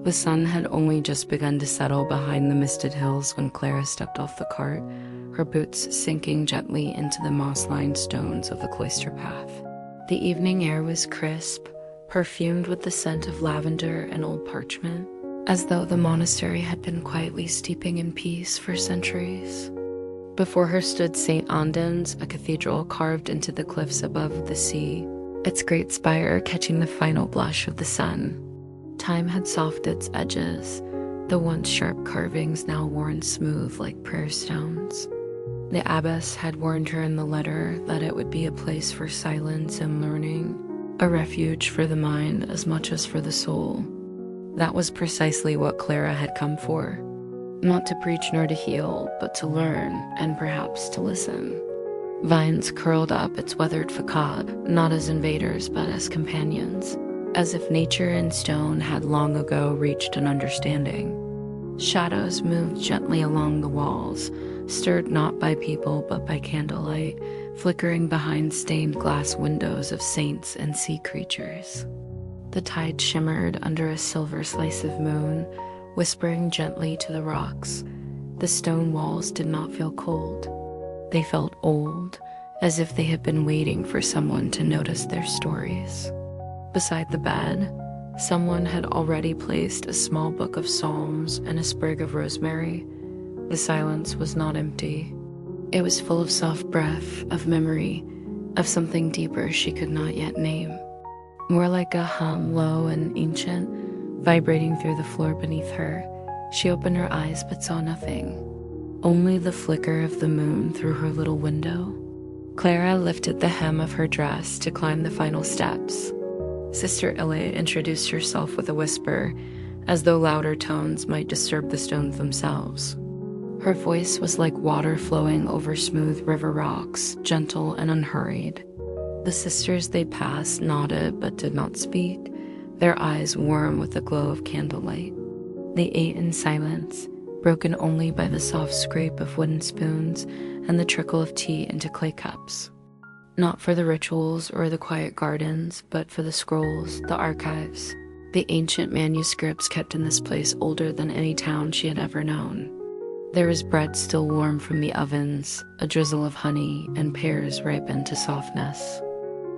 The sun had only just begun to settle behind the misted hills when Clara stepped off the cart, her boots sinking gently into the moss-lined stones of the cloister path. The evening air was crisp, perfumed with the scent of lavender and old parchment, as though the monastery had been quietly steeping in peace for centuries. Before her stood St. Andens, a cathedral carved into the cliffs above the sea, its great spire catching the final blush of the sun. Time had softened its edges, the once sharp carvings now worn smooth like prayer stones. The abbess had warned her in the letter that it would be a place for silence and learning, a refuge for the mind as much as for the soul. That was precisely what Clara had come for. Not to preach nor to heal, but to learn and perhaps to listen. Vines curled up its weathered facade, not as invaders but as companions, as if nature and stone had long ago reached an understanding. Shadows moved gently along the walls, stirred not by people but by candlelight, flickering behind stained glass windows of saints and sea creatures. The tide shimmered under a silver slice of moon, whispering gently to the rocks. The stone walls did not feel cold. They felt old, as if they had been waiting for someone to notice their stories. Beside the bed, someone had already placed a small book of psalms and a sprig of rosemary. The silence was not empty. It was full of soft breath, of memory, of something deeper she could not yet name. More like a hum, low and ancient, vibrating through the floor beneath her. She opened her eyes but saw nothing. Only the flicker of the moon through her little window. Clara lifted the hem of her dress to climb the final steps. Sister Ile introduced herself with a whisper, as though louder tones might disturb the stones themselves. Her voice was like water flowing over smooth river rocks, gentle and unhurried. The sisters they passed nodded but did not speak, their eyes warm with the glow of candlelight. They ate in silence, broken only by the soft scrape of wooden spoons and the trickle of tea into clay cups. Not for the rituals or the quiet gardens, but for the scrolls, the archives, the ancient manuscripts kept in this place older than any town she had ever known. There was bread still warm from the ovens, a drizzle of honey, and pears ripened to softness.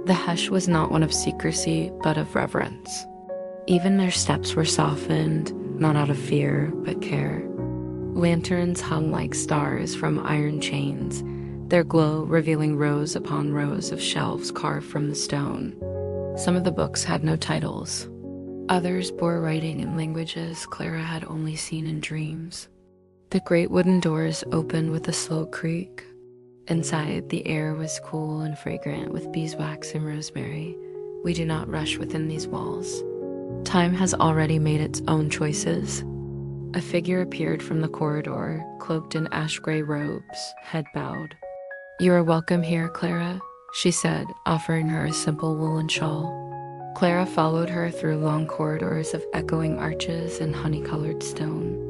The hush was not one of secrecy, but of reverence. Even their steps were softened, not out of fear, but care. Lanterns hung like stars from iron chains, their glow revealing rows upon rows of shelves carved from the stone. Some of the books had no titles. Others bore writing in languages Clara had only seen in dreams. The great wooden doors opened with a slow creak. Inside, the air was cool and fragrant with beeswax and rosemary. We do not rush within these walls. Time has already made its own choices. A figure appeared from the corridor, cloaked in ash-gray robes, head bowed. "You are welcome here, Clara," she said, offering her a simple woolen shawl. Clara followed her through long corridors of echoing arches and honey-colored stone.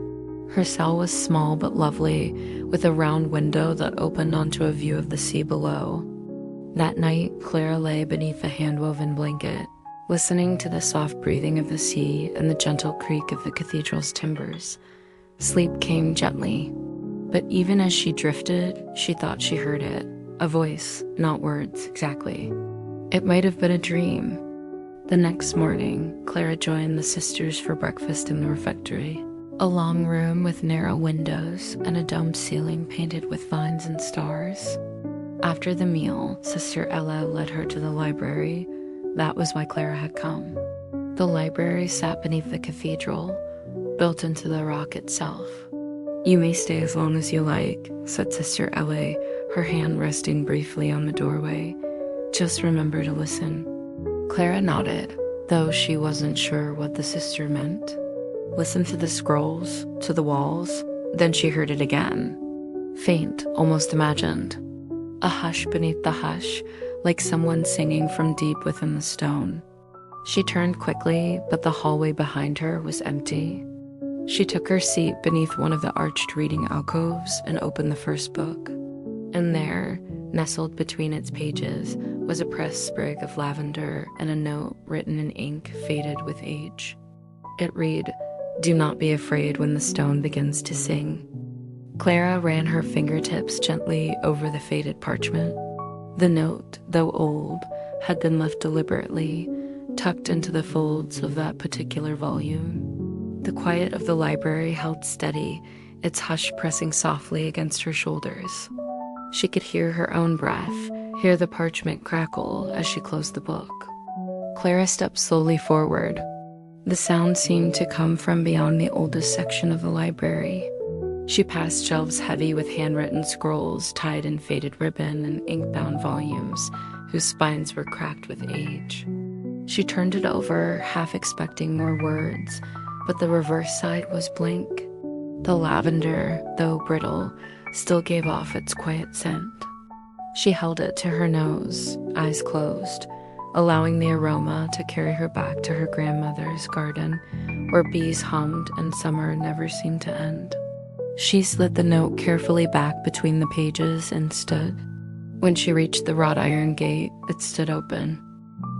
Her cell was small but lovely, with a round window that opened onto a view of the sea below. That night, Clara lay beneath a hand-woven blanket, listening to the soft breathing of the sea and the gentle creak of the cathedral's timbers. Sleep came gently, but even as she drifted, she thought she heard it. A voice, not words exactly. It might have been a dream. The next morning, Clara joined the sisters for breakfast in the refectory. A long room with narrow windows and a domed ceiling painted with vines and stars. After the meal, Sister Ella led her to the library. That was why Clara had come. The library sat beneath the cathedral, built into the rock itself. "You may stay as long as you like," said Sister Ella, her hand resting briefly on the doorway. "Just remember to listen." Clara nodded, though she wasn't sure what the sister meant. Listen to the scrolls, to the walls, then she heard it again. Faint, almost imagined. A hush beneath the hush, like someone singing from deep within the stone. She turned quickly, but the hallway behind her was empty. She took her seat beneath one of the arched reading alcoves and opened the first book. And there, nestled between its pages, was a pressed sprig of lavender and a note written in ink faded with age. It read, "Do not be afraid when the stone begins to sing." Clara ran her fingertips gently over the faded parchment. The note, though old, had been left deliberately, tucked into the folds of that particular volume. The quiet of the library held steady, its hush pressing softly against her shoulders. She could hear her own breath, hear the parchment crackle as she closed the book. Clara stepped slowly forward. The sound seemed to come from beyond the oldest section of the library. She passed shelves heavy with handwritten scrolls tied in faded ribbon and ink-bound volumes whose spines were cracked with age. She turned it over, half expecting more words, but the reverse side was blank. The lavender, though brittle, still gave off its quiet scent. She held it to her nose, eyes closed, allowing the aroma to carry her back to her grandmother's garden, where bees hummed and summer never seemed to end. She slid the note carefully back between the pages and stood. When she reached the wrought iron gate, it stood open.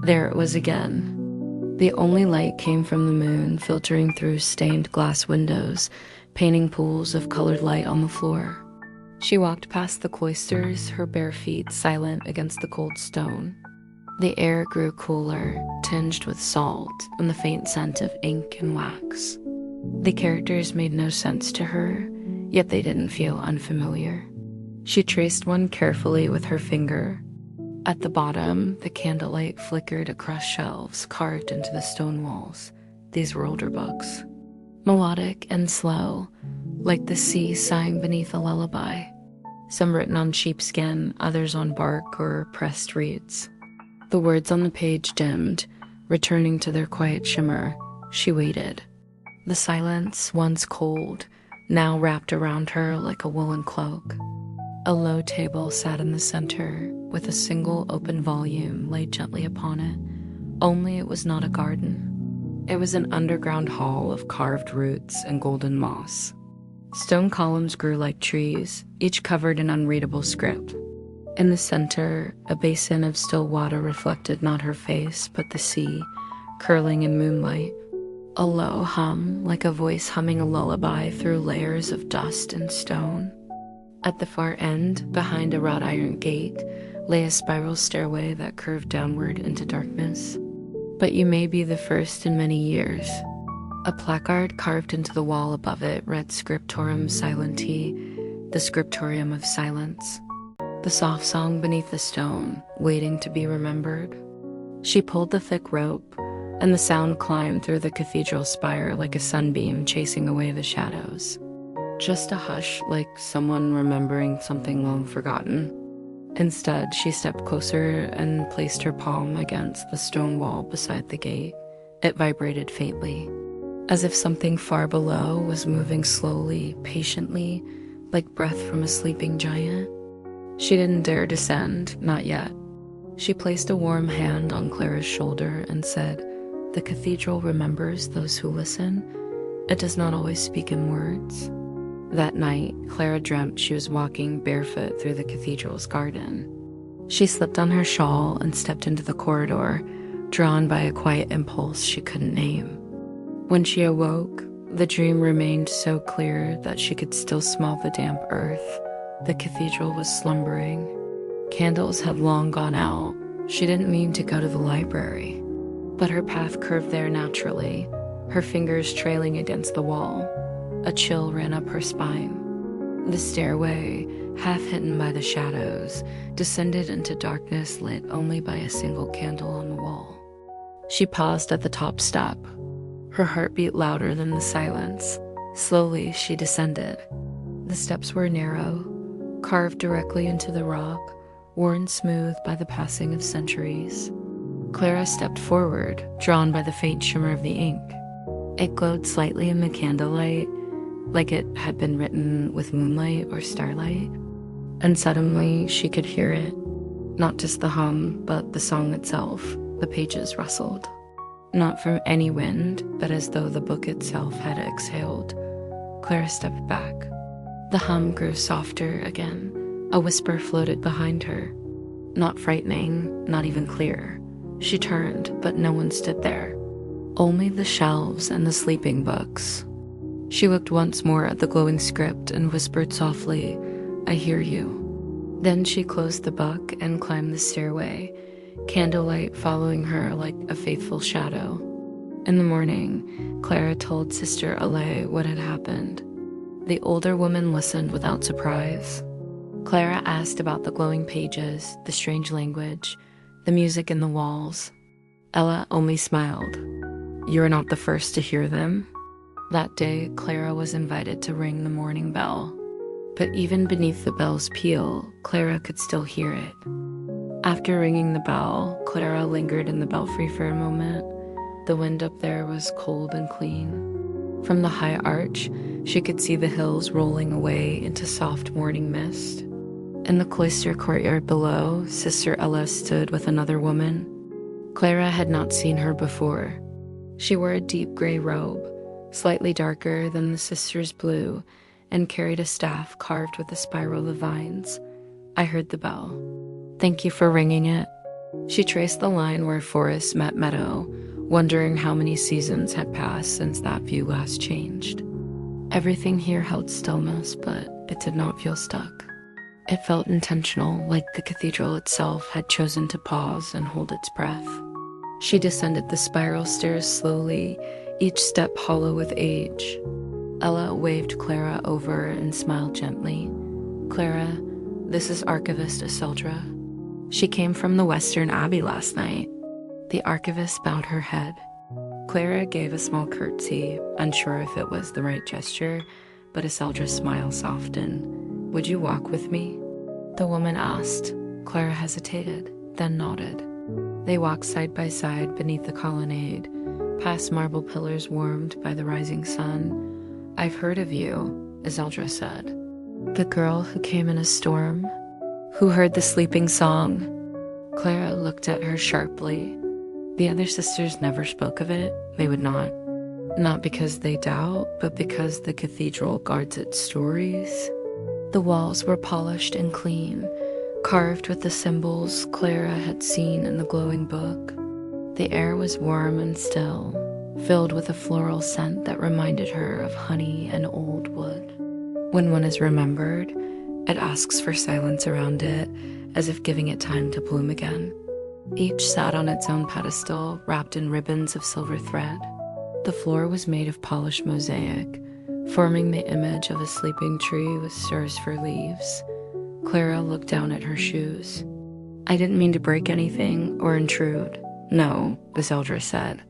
There it was again. The only light came from the moon, filtering through stained glass windows, painting pools of colored light on the floor. She walked past the cloisters, her bare feet silent against the cold stone. The air grew cooler, tinged with salt and the faint scent of ink and wax. The characters made no sense to her, yet they didn't feel unfamiliar. She traced one carefully with her finger. At the bottom, the candlelight flickered across shelves carved into the stone walls. These were older books. Melodic and slow, like the sea sighing beneath a lullaby. Some written on sheepskin, others on bark or pressed reeds. The words on the page dimmed, returning to their quiet shimmer. She waited. The silence, once cold, now wrapped around her like a woolen cloak. A low table sat in the center, with a single open volume laid gently upon it. Only it was not a garden. It was an underground hall of carved roots and golden moss. Stone columns grew like trees, each covered in unreadable script. In the center, a basin of still water reflected not her face, but the sea, curling in moonlight. A low hum, like a voice humming a lullaby through layers of dust and stone. At the far end, behind a wrought iron gate, lay a spiral stairway that curved downward into darkness. "But you may be the first in many years." A placard carved into the wall above it read Scriptorum Silenti, the scriptorium of silence. The soft song beneath the stone, waiting to be remembered. She pulled the thick rope, and the sound climbed through the cathedral spire like a sunbeam chasing away the shadows. Just a hush, like someone remembering something long forgotten. Instead, she stepped closer and placed her palm against the stone wall beside the gate. It vibrated faintly, as if something far below was moving slowly, patiently, like breath from a sleeping giant. She didn't dare descend, not yet. She placed a warm hand on Clara's shoulder and said, "The cathedral remembers those who listen. It does not always speak in words." That night, Clara dreamt she was walking barefoot through the cathedral's garden. She slipped on her shawl and stepped into the corridor, drawn by a quiet impulse she couldn't name. When she awoke, the dream remained so clear that she could still smell the damp earth. The cathedral was slumbering. Candles had long gone out. She didn't mean to go to the library, but her path curved there naturally, her fingers trailing against the wall. A chill ran up her spine. The stairway, half hidden by the shadows, descended into darkness lit only by a single candle on the wall. She paused at the top step, her heart beat louder than the silence. Slowly, she descended. The steps were narrow, carved directly into the rock, worn smooth by the passing of centuries. Clara stepped forward, drawn by the faint shimmer of the ink. It glowed slightly in the candlelight, like it had been written with moonlight or starlight. And suddenly she could hear it. Not just the hum, but the song itself. The pages rustled. Not from any wind, but as though the book itself had exhaled. Clara stepped back. The hum grew softer again. A whisper floated behind her. Not frightening, not even clear. She turned, but no one stood there. Only the shelves and the sleeping books. She looked once more at the glowing script and whispered softly, "I hear you." Then she closed the book and climbed the stairway, candlelight following her like a faithful shadow. In the morning, Clara told Sister Alay what had happened. The older woman listened without surprise. Clara asked about the glowing pages, the strange language, the music in the walls. Ella only smiled. "You are not the first to hear them." That day, Clara was invited to ring the morning bell. But even beneath the bell's peal, Clara could still hear it. After ringing the bell, Clara lingered in the belfry for a moment. The wind up there was cold and clean. From the high arch, she could see the hills rolling away into soft morning mist. In the cloister courtyard below, Sister Ella stood with another woman. Clara had not seen her before. She wore a deep gray robe, slightly darker than the sister's blue, and carried a staff carved with a spiral of vines. I heard the bell. "Thank you for ringing it." She traced the line where forest met meadow, wondering how many seasons had passed since that view last changed. Everything here held stillness, but it did not feel stuck. It felt intentional, like the cathedral itself had chosen to pause and hold its breath. She descended the spiral stairs slowly, each step hollow with age. Ella waved Clara over and smiled gently. "Clara, this is Archivist Iseldra. She came from the Western Abbey last night." The archivist bowed her head. Clara gave a small curtsy, unsure if it was the right gesture, but Iseldra's smile softened. "Would you walk with me?" the woman asked. Clara hesitated, then nodded. They walked side by side beneath the colonnade, past marble pillars warmed by the rising sun. "I've heard of you," Iseldra said. "The girl who came in a storm? Who heard the sleeping song?" Clara looked at her sharply. The other sisters never spoke of it. They would not. Not because they doubt, but because the cathedral guards its stories. The walls were polished and clean, carved with the symbols Clara had seen in the glowing book. The air was warm and still, filled with a floral scent that reminded her of honey and old wood. When one is remembered, it asks for silence around it, as if giving it time to bloom again. Each sat on its own pedestal, wrapped in ribbons of silver thread. The floor was made of polished mosaic, forming the image of a sleeping tree with stirs for leaves. Clara looked down at her shoes. "I didn't mean to break anything or intrude." "No," Iseldra said.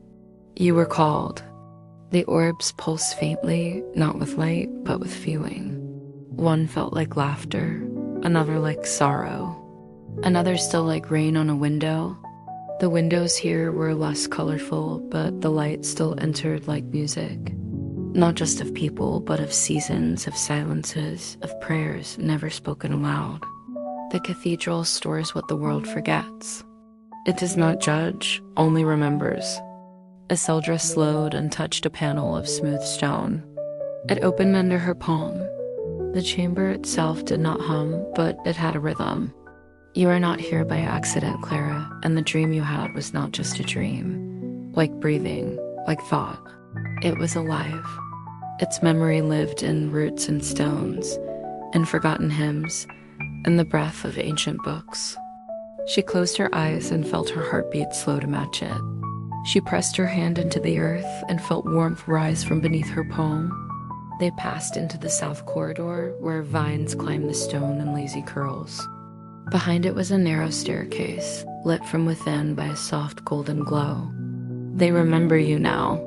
"You were called." The orbs pulsed faintly, not with light, but with feeling. One felt like laughter, another like sorrow, another still like rain on a window. The windows here were less colorful, but the light still entered like music. Not just of people, but of seasons, of silences, of prayers never spoken aloud. The cathedral stores what the world forgets. It does not judge, only remembers. Iseldra slowed and touched a panel of smooth stone. It opened under her palm. The chamber itself did not hum, but it had a rhythm. "You are not here by accident, Clara, and the dream you had was not just a dream. Like breathing, like thought. It was alive. Its memory lived in roots and stones, in forgotten hymns, in the breath of ancient books." She closed her eyes and felt her heartbeat slow to match it. She pressed her hand into the earth and felt warmth rise from beneath her palm. They passed into the south corridor, where vines climbed the stone in lazy curls. Behind it was a narrow staircase, lit from within by a soft golden glow. "They remember you now.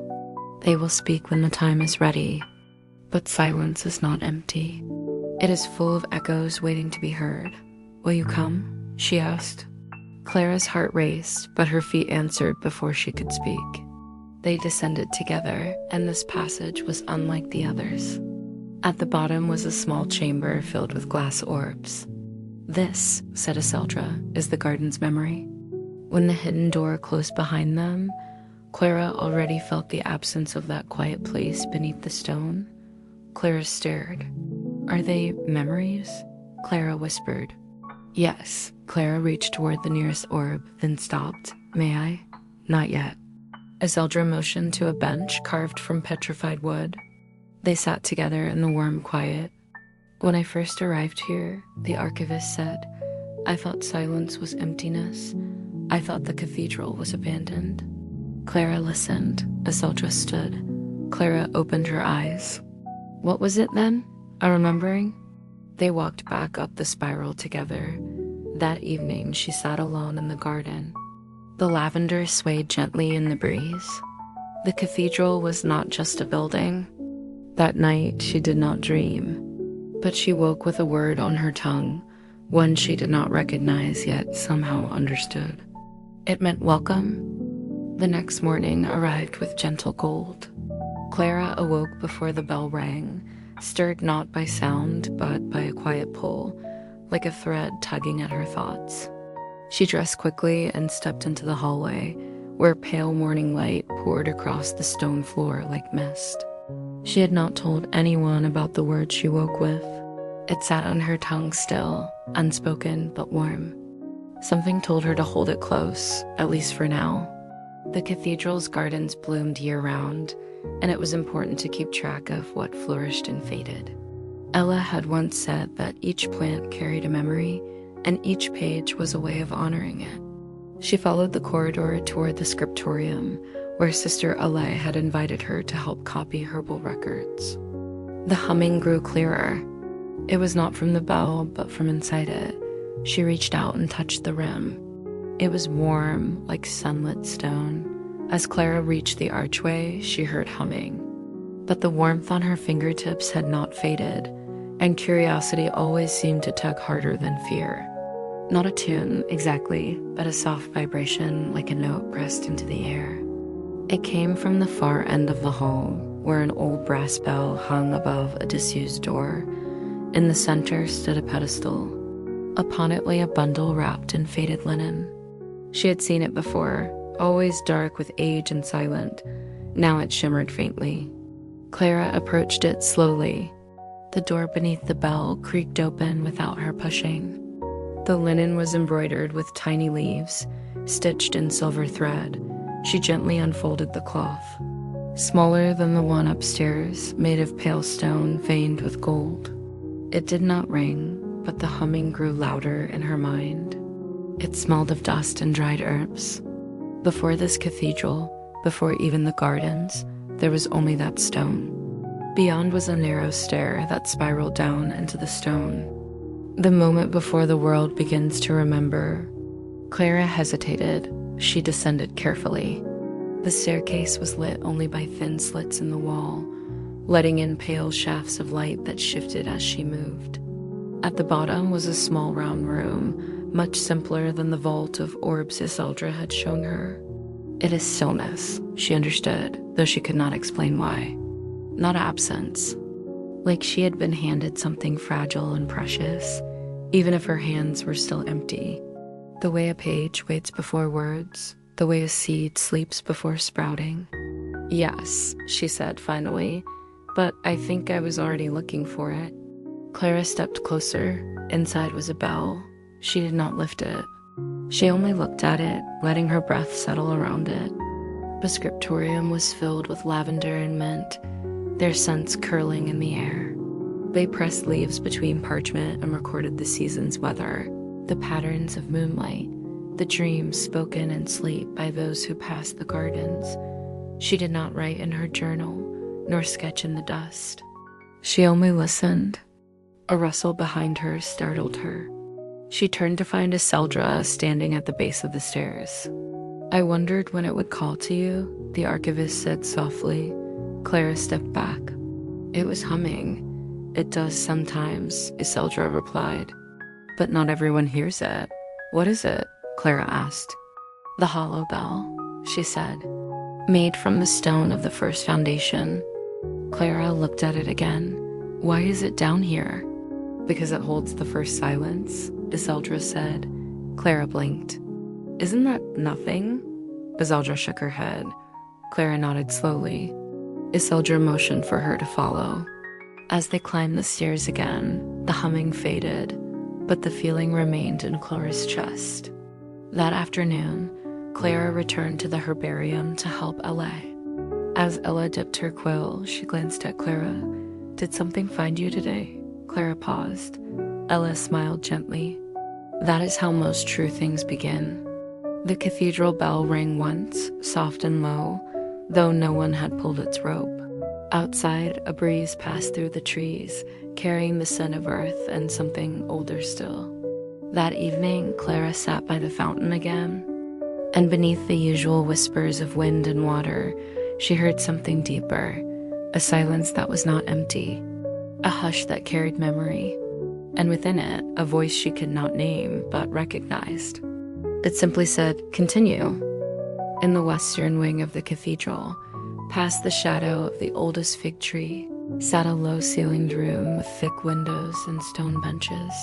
They will speak when the time is ready." But silence is not empty. It is full of echoes waiting to be heard. "Will you come?" she asked. Clara's heart raced, but her feet answered before she could speak. They descended together, and this passage was unlike the others. At the bottom was a small chamber filled with glass orbs. "This," said Iseldra, "is the garden's memory." When the hidden door closed behind them, Clara already felt the absence of that quiet place beneath the stone. Clara stared. "Are they memories?" Clara whispered. "Yes." Clara reached toward the nearest orb, then stopped. "May I?" "Not yet." Iseldra motioned to a bench carved from petrified wood. They sat together in the warm quiet. "When I first arrived here," the archivist said, "I thought silence was emptiness. I thought the cathedral was abandoned." Clara listened. Iseldra stood. Clara opened her eyes. "What was it then? A remembering?" They walked back up the spiral together. That evening, she sat alone in the garden. The lavender swayed gently in the breeze. The cathedral was not just a building. That night, she did not dream, but she woke with a word on her tongue, one she did not recognize yet somehow understood. It meant welcome. The next morning arrived with gentle gold. Clara awoke before the bell rang, stirred not by sound but by a quiet pull, like a thread tugging at her thoughts. She dressed quickly and stepped into the hallway, where pale morning light poured across the stone floor like mist. She had not told anyone about the word she woke with. It sat on her tongue still, unspoken but warm. Something told her to hold it close, at least for now. The cathedral's gardens bloomed year-round, and it was important to keep track of what flourished and faded. Ella had once said that each plant carried a memory, and each page was a way of honoring it. She followed the corridor toward the scriptorium, where Sister Alay had invited her to help copy herbal records. The humming grew clearer. It was not from the bell, but from inside it. She reached out and touched the rim. It was warm, like sunlit stone. As Clara reached the archway, she heard humming. But the warmth on her fingertips had not faded, and curiosity always seemed to tug harder than fear. Not a tune, exactly, but a soft vibration like a note pressed into the air. It came from the far end of the hall, where an old brass bell hung above a disused door. In the center stood a pedestal. Upon it lay a bundle wrapped in faded linen. She had seen it before, always dark with age and silent. Now it shimmered faintly. Clara approached it slowly. The door beneath the bell creaked open without her pushing. The linen was embroidered with tiny leaves, stitched in silver thread. She gently unfolded the cloth. Smaller than the one upstairs, made of pale stone veined with gold. It did not ring, but the humming grew louder in her mind. It smelled of dust and dried herbs. Before this cathedral, before even the gardens, there was only that stone. Beyond was a narrow stair that spiraled down into the stone. The moment before the world begins to remember. Clara hesitated. She descended carefully. The staircase was lit only by thin slits in the wall, letting in pale shafts of light that shifted as she moved. At the bottom was a small round room, much simpler than the vault of orbs Iseldra had shown her. It is stillness, she understood, though she could not explain why. Not absence. Like she had been handed something fragile and precious, even if her hands were still empty. The way a page waits before words, the way a seed sleeps before sprouting. "Yes," she said finally, "but I think I was already looking for it." Clara stepped closer. Inside was a bell. She did not lift it. She only looked at it, letting her breath settle around it. The scriptorium was filled with lavender and mint, their scents curling in the air. They pressed leaves between parchment and recorded the season's weather, the patterns of moonlight, the dreams spoken in sleep by those who passed the gardens. She did not write in her journal, nor sketch in the dust. She only listened. A rustle behind her startled her. She turned to find Iseldra standing at the base of the stairs. "I wondered when it would call to you," the archivist said softly. Clara stepped back. "It was humming. It does sometimes," Iseldra replied. "But not everyone hears it. What is it?" Clara asked. "The hollow bell," she said, "made from the stone of the first foundation." Clara looked at it again. "Why is it down here?" "Because it holds the first silence," Iseldra said. Clara blinked. "Isn't that nothing?" Iseldra shook her head. Clara nodded slowly. Iseldra motioned for her to follow. As they climbed the stairs again, the humming faded, but the feeling remained in Clara's chest. That afternoon, Clara returned to the herbarium to help Ella. As Ella dipped her quill, she glanced at Clara. "Did something find you today?" Clara paused. Ella smiled gently. "That is how most true things begin." The cathedral bell rang once, soft and low, though no one had pulled its rope. Outside, a breeze passed through the trees, carrying the scent of earth and something older still. That evening, Clara sat by the fountain again, and beneath the usual whispers of wind and water, she heard something deeper, a silence that was not empty, a hush that carried memory, and within it, a voice she could not name but recognized. It simply said, "Continue." In the western wing of the cathedral, past the shadow of the oldest fig tree, sat a low-ceilinged room with thick windows and stone benches.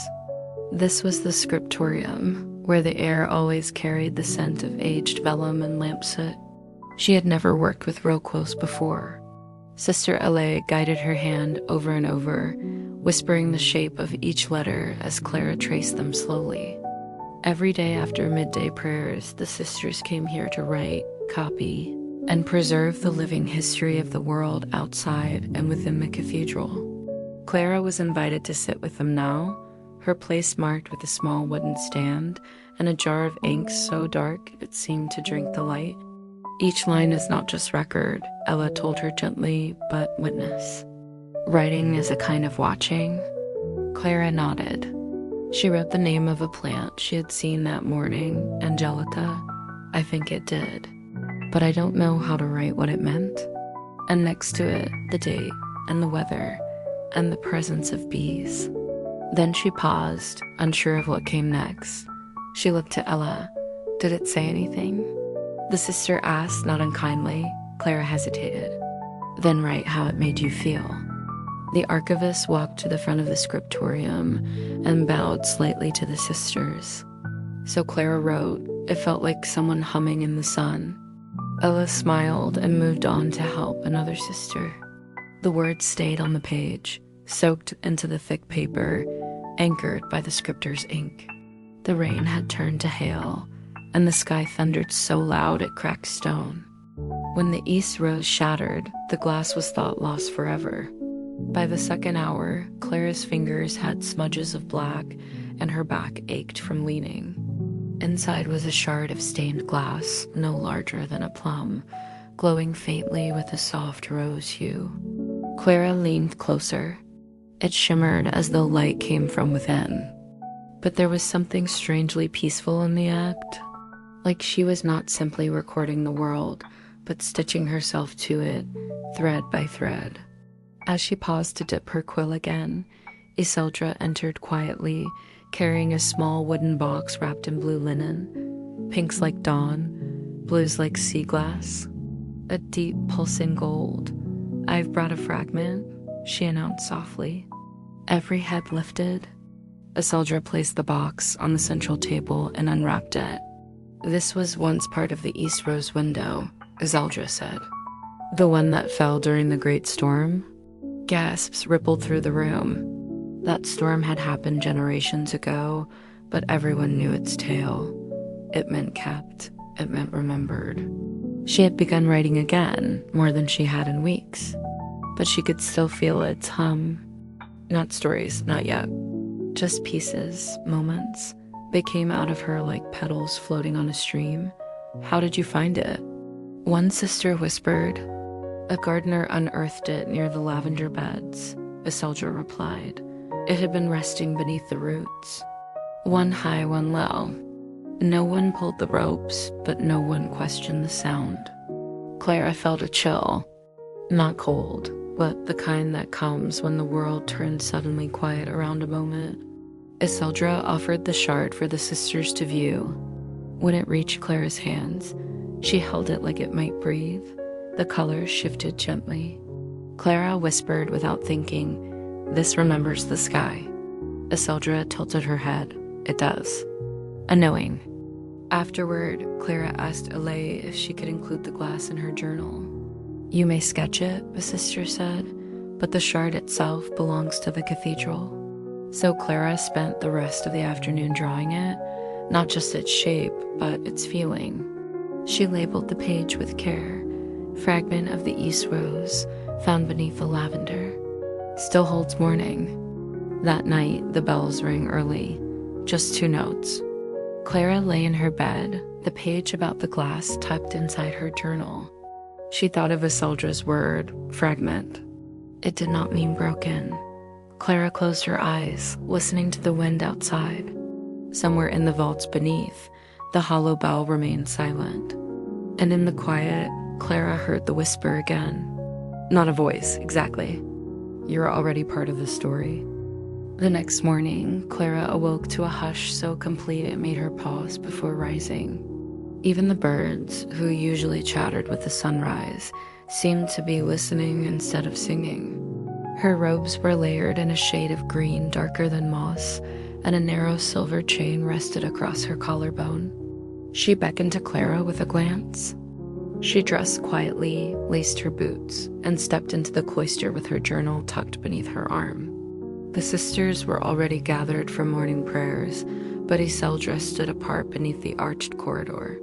This was the scriptorium, where the air always carried the scent of aged vellum and lamp soot. She had never worked with roquos before. Sister Ella guided her hand over and over, whispering the shape of each letter as Clara traced them slowly. Every day after midday prayers, the sisters came here to write, copy, and preserve the living history of the world outside and within the cathedral. Clara was invited to sit with them now, her place marked with a small wooden stand and a jar of ink so dark it seemed to drink the light. "Each line is not just record," Ella told her gently, "but witness. Writing is a kind of watching." Clara nodded. She wrote the name of a plant she had seen that morning, Angelica. "I think it did, but I don't know how to write what it meant." And next to it, the date and the weather and the presence of bees. Then she paused, unsure of what came next. She looked to Ella. "Did it say anything?" The sister asked, not unkindly. Clara hesitated. "Then write how it made you feel." The archivist walked to the front of the scriptorium and bowed slightly to the sisters. So Clara wrote. It felt like someone humming in the sun. Ella smiled and moved on to help another sister. The words stayed on the page, soaked into the thick paper, anchored by the scriptor's ink. The rain had turned to hail, and the sky thundered so loud it cracked stone. When the east rose shattered, the glass was thought lost forever. By the second hour, Clara's fingers had smudges of black, and her back ached from leaning. Inside was a shard of stained glass, no larger than a plum, glowing faintly with a soft rose hue. Clara leaned closer. It shimmered as though light came from within. But there was something strangely peaceful in the act, like she was not simply recording the world, but stitching herself to it, thread by thread. As she paused to dip her quill again, Iseldra entered quietly, carrying a small wooden box wrapped in blue linen, pinks like dawn, blues like sea glass, a deep pulsing gold. "I've brought a fragment," she announced softly. Every head lifted. Iseldra placed the box on the central table and unwrapped it. "This was once part of the East Rose window," Iseldra said. "The one that fell during the Great Storm?" Gasps rippled through the room. That storm had happened generations ago, but everyone knew its tale. It meant kept. It meant remembered. She had begun writing again, more than she had in weeks. But she could still feel its hum. Not stories, not yet. Just pieces, moments. They came out of her like petals floating on a stream. "How did you find it?" One sister whispered. "A gardener unearthed it near the lavender beds," Iseldra replied. "It had been resting beneath the roots. One high, one low. No one pulled the ropes, but no one questioned the sound." Clara felt a chill. Not cold, but the kind that comes when the world turns suddenly quiet around a moment. Iseldra offered the shard for the sisters to view. When it reached Clara's hands, she held it like it might breathe. The color shifted gently. Clara whispered without thinking, "This remembers the sky." Iseldra tilted her head. "It does." A knowing. Afterward, Clara asked Alay if she could include the glass in her journal. "You may sketch it," the sister said, "but the shard itself belongs to the cathedral." So Clara spent the rest of the afternoon drawing it, not just its shape, but its feeling. She labeled the page with care. Fragment of the East Rose, found beneath the lavender. Still holds morning. That night, the bells rang early. Just 2 notes. Clara lay in her bed, the page about the glass tucked inside her journal. She thought of Iseldra's word, fragment. It did not mean broken. Clara closed her eyes, listening to the wind outside. Somewhere in the vaults beneath, the hollow bell remained silent. And in the quiet, Clara heard the whisper again. Not a voice, exactly. You're already part of the story. The next morning, Clara awoke to a hush so complete it made her pause before rising. Even the birds, who usually chattered with the sunrise, seemed to be listening instead of singing. Her robes were layered in a shade of green darker than moss, and a narrow silver chain rested across her collarbone. She beckoned to Clara with a glance. She dressed quietly, laced her boots, and stepped into the cloister with her journal tucked beneath her arm. The sisters were already gathered for morning prayers, but Iseldra stood apart beneath the arched corridor.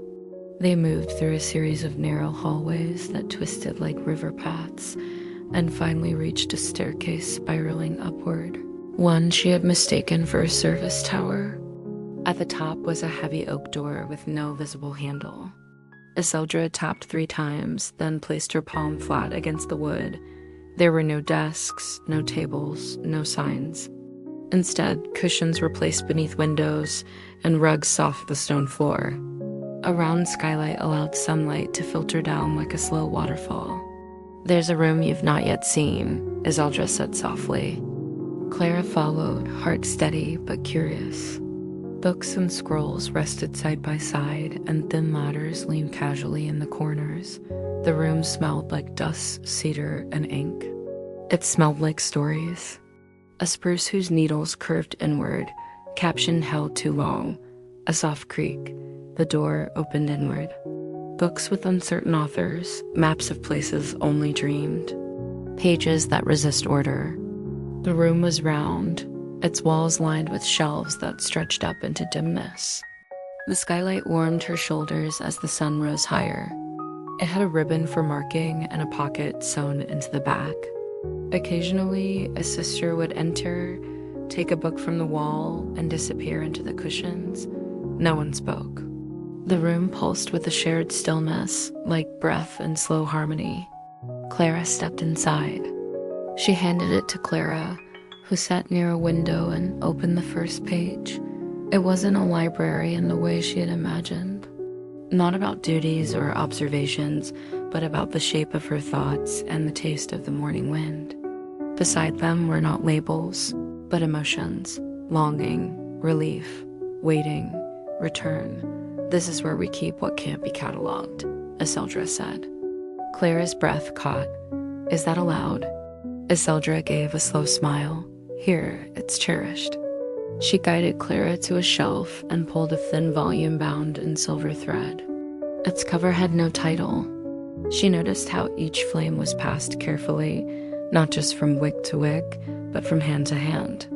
They moved through a series of narrow hallways that twisted like river paths, and finally reached a staircase spiraling upward, one she had mistaken for a service tower. At the top was a heavy oak door with no visible handle. Iseldra tapped 3 times, then placed her palm flat against the wood. There were no desks, no tables, no signs. Instead, cushions were placed beneath windows, and rugs soffed the stone floor. A round skylight allowed sunlight to filter down like a slow waterfall. There's a room you've not yet seen, Iseldra said softly. Clara followed, heart steady but curious. Books and scrolls rested side by side, and thin ladders leaned casually in the corners. The room smelled like dust, cedar, and ink. It smelled like stories. A spruce whose needles curved inward, caption held too long. A soft creak. The door opened inward. Books with uncertain authors, maps of places only dreamed. Pages that resist order. The room was round, its walls lined with shelves that stretched up into dimness. The skylight warmed her shoulders as the sun rose higher. It had a ribbon for marking and a pocket sewn into the back. Occasionally, a sister would enter, take a book from the wall, and disappear into the cushions. No one spoke. The room pulsed with a shared stillness, like breath and slow harmony. Clara stepped inside. She handed it to Clara, who sat near a window and opened the first page. It wasn't a library in the way she had imagined. Not about duties or observations, but about the shape of her thoughts and the taste of the morning wind. Beside them were not labels, but emotions, longing, relief, waiting, return. This is where we keep what can't be cataloged, Iseldra said. Clara's breath caught. Is that allowed? Iseldra gave a slow smile. Here, it's cherished. She guided Clara to a shelf and pulled a thin volume bound in silver thread. Its cover had no title. She noticed how each flame was passed carefully, not just from wick to wick, but from hand to hand.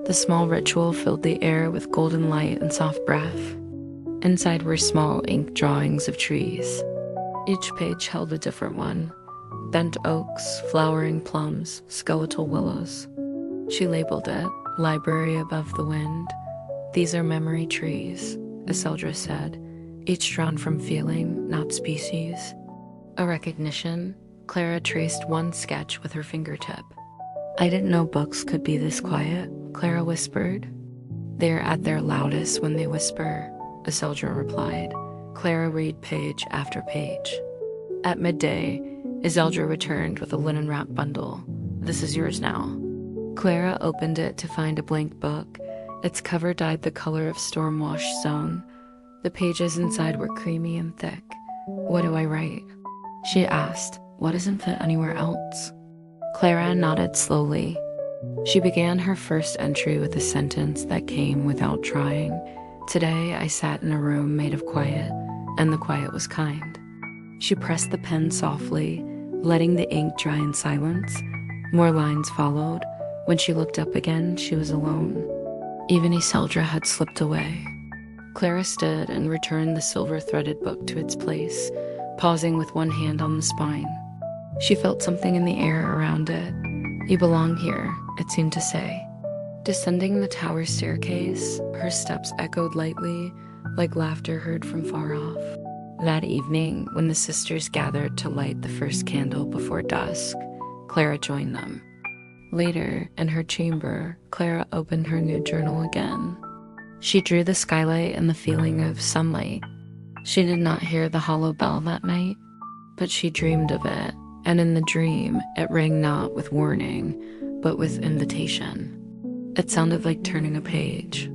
The small ritual filled the air with golden light and soft breath. Inside were small ink drawings of trees. Each page held a different one. Bent oaks, flowering plums, skeletal willows. She labeled it, Library Above the Wind. These are memory trees, Iseldra said, each drawn from feeling, not species. A recognition, Clara traced one sketch with her fingertip. I didn't know books could be this quiet, Clara whispered. They're at their loudest when they whisper, Iseldra replied. Clara read page after page. At midday, Iseldra returned with a linen-wrapped bundle. This is yours now. Clara opened it to find a blank book. Its cover dyed the color of storm-washed stone. The pages inside were creamy and thick. What do I write? She asked. What isn't fit anywhere else? Clara nodded slowly. She began her first entry with a sentence that came without trying. Today I sat in a room made of quiet, and the quiet was kind. She pressed the pen softly, letting the ink dry in silence. More lines followed. When she looked up again, she was alone. Even Iseldra had slipped away. Clara stood and returned the silver-threaded book to its place, pausing with one hand on the spine. She felt something in the air around it. "You belong here," it seemed to say. Descending the tower staircase, her steps echoed lightly, like laughter heard from far off. That evening, when the sisters gathered to light the first candle before dusk, Clara joined them. Later, in her chamber, Clara opened her new journal again. She drew the skylight and the feeling of sunlight. She did not hear the hollow bell that night, but she dreamed of it, and in the dream, it rang not with warning, but with invitation. It sounded like turning a page.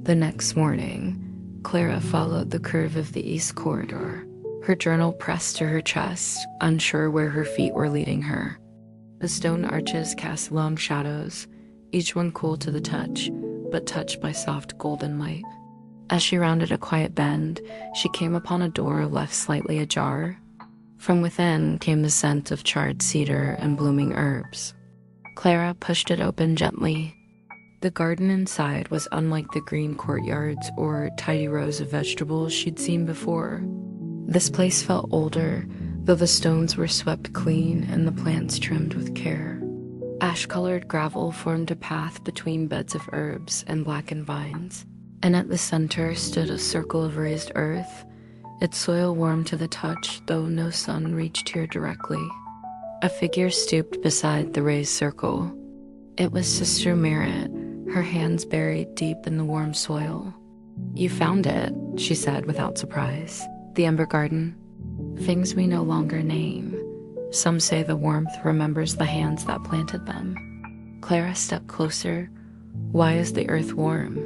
The next morning, Clara followed the curve of the east corridor, her journal pressed to her chest, unsure where her feet were leading her. The stone arches cast long shadows, each one cool to the touch, but touched by soft golden light. As she rounded a quiet bend, she came upon a door left slightly ajar. From within came the scent of charred cedar and blooming herbs. Clara pushed it open gently. The garden inside was unlike the green courtyards or tidy rows of vegetables she'd seen before. This place felt older, though the stones were swept clean and the plants trimmed with care. Ash-colored gravel formed a path between beds of herbs and blackened vines, and at the center stood a circle of raised earth, its soil warm to the touch, though no sun reached here directly. A figure stooped beside the raised circle. It was Sister Merritt, her hands buried deep in the warm soil. "You found it," she said without surprise. "The Ember Garden. Things we no longer name. Some say the warmth remembers the hands that planted them." Clara stepped closer. "Why is the earth warm?"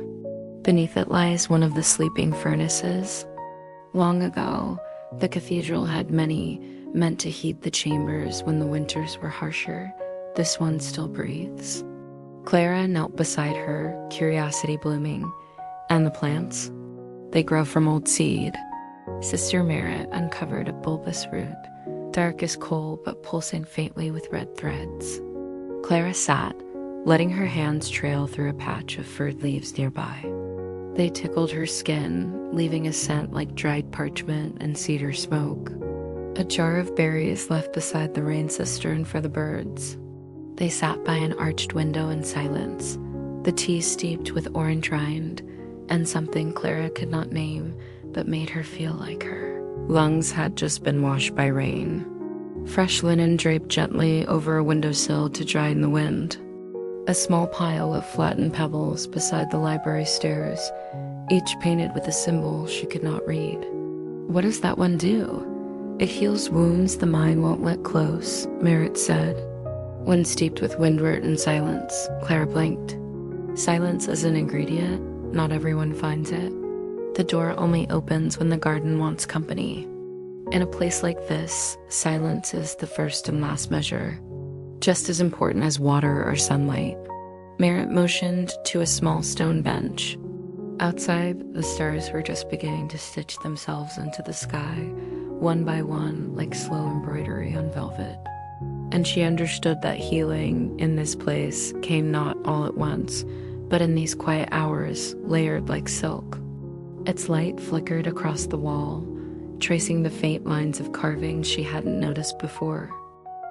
"Beneath it lies one of the sleeping furnaces. Long ago, the cathedral had many meant to heat the chambers when the winters were harsher. This one still breathes." Clara knelt beside her, curiosity blooming. "And the plants?" "They grow from old seed." Sister Merritt uncovered a bulbous root, dark as coal but pulsing faintly with red threads. Clara sat, letting her hands trail through a patch of furred leaves nearby. They tickled her skin, leaving a scent like dried parchment and cedar smoke. A jar of berries left beside the rain cistern for the birds. They sat by an arched window in silence, the tea steeped with orange rind, and something Clara could not name but made her feel like her. Lungs had just been washed by rain. Fresh linen draped gently over a windowsill to dry in the wind. A small pile of flattened pebbles beside the library stairs, each painted with a symbol she could not read. "What does that one do?" "It heals wounds the mind won't let close," Merritt said. When steeped with windward and silence, Clara blinked. Silence is an ingredient, not everyone finds it. The door only opens when the garden wants company. In a place like this, silence is the first and last measure, just as important as water or sunlight. Merritt motioned to a small stone bench. Outside, the stars were just beginning to stitch themselves into the sky, one by one, like slow embroidery on velvet. And she understood that healing in this place came not all at once, but in these quiet hours, layered like silk. Its light flickered across the wall, tracing the faint lines of carving she hadn't noticed before.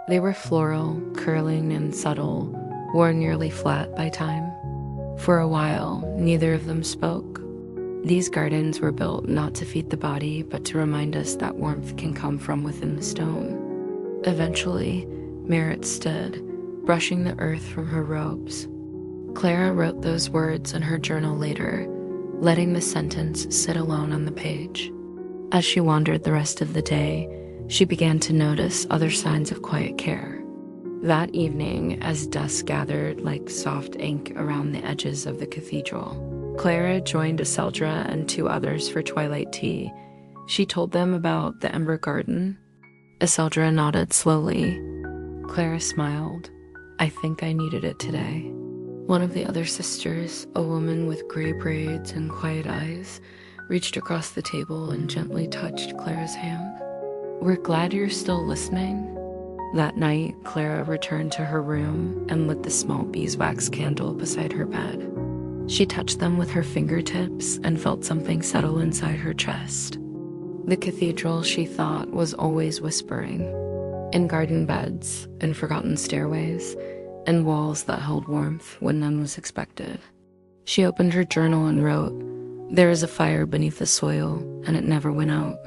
They were floral, curling, and subtle, worn nearly flat by time. For a while, neither of them spoke. These gardens were built not to feed the body, but to remind us that warmth can come from within the stone. Eventually, Merritt stood, brushing the earth from her robes. Clara wrote those words in her journal later, letting the sentence sit alone on the page. As she wandered the rest of the day, she began to notice other signs of quiet care. That evening, as dusk gathered like soft ink around the edges of the cathedral, Clara joined Eseldra and two others for twilight tea. She told them about the Ember Garden. Eseldra nodded slowly. Clara smiled. "I think I needed it today." One of the other sisters, a woman with gray braids and quiet eyes, reached across the table and gently touched Clara's hand. "We're glad you're still listening." That night, Clara returned to her room and lit the small beeswax candle beside her bed. She touched them with her fingertips and felt something settle inside her chest. The cathedral, she thought, was always whispering. In garden beds, in forgotten stairways, and walls that held warmth when none was expected. She opened her journal and wrote, "There is a fire beneath the soil, and it never went out."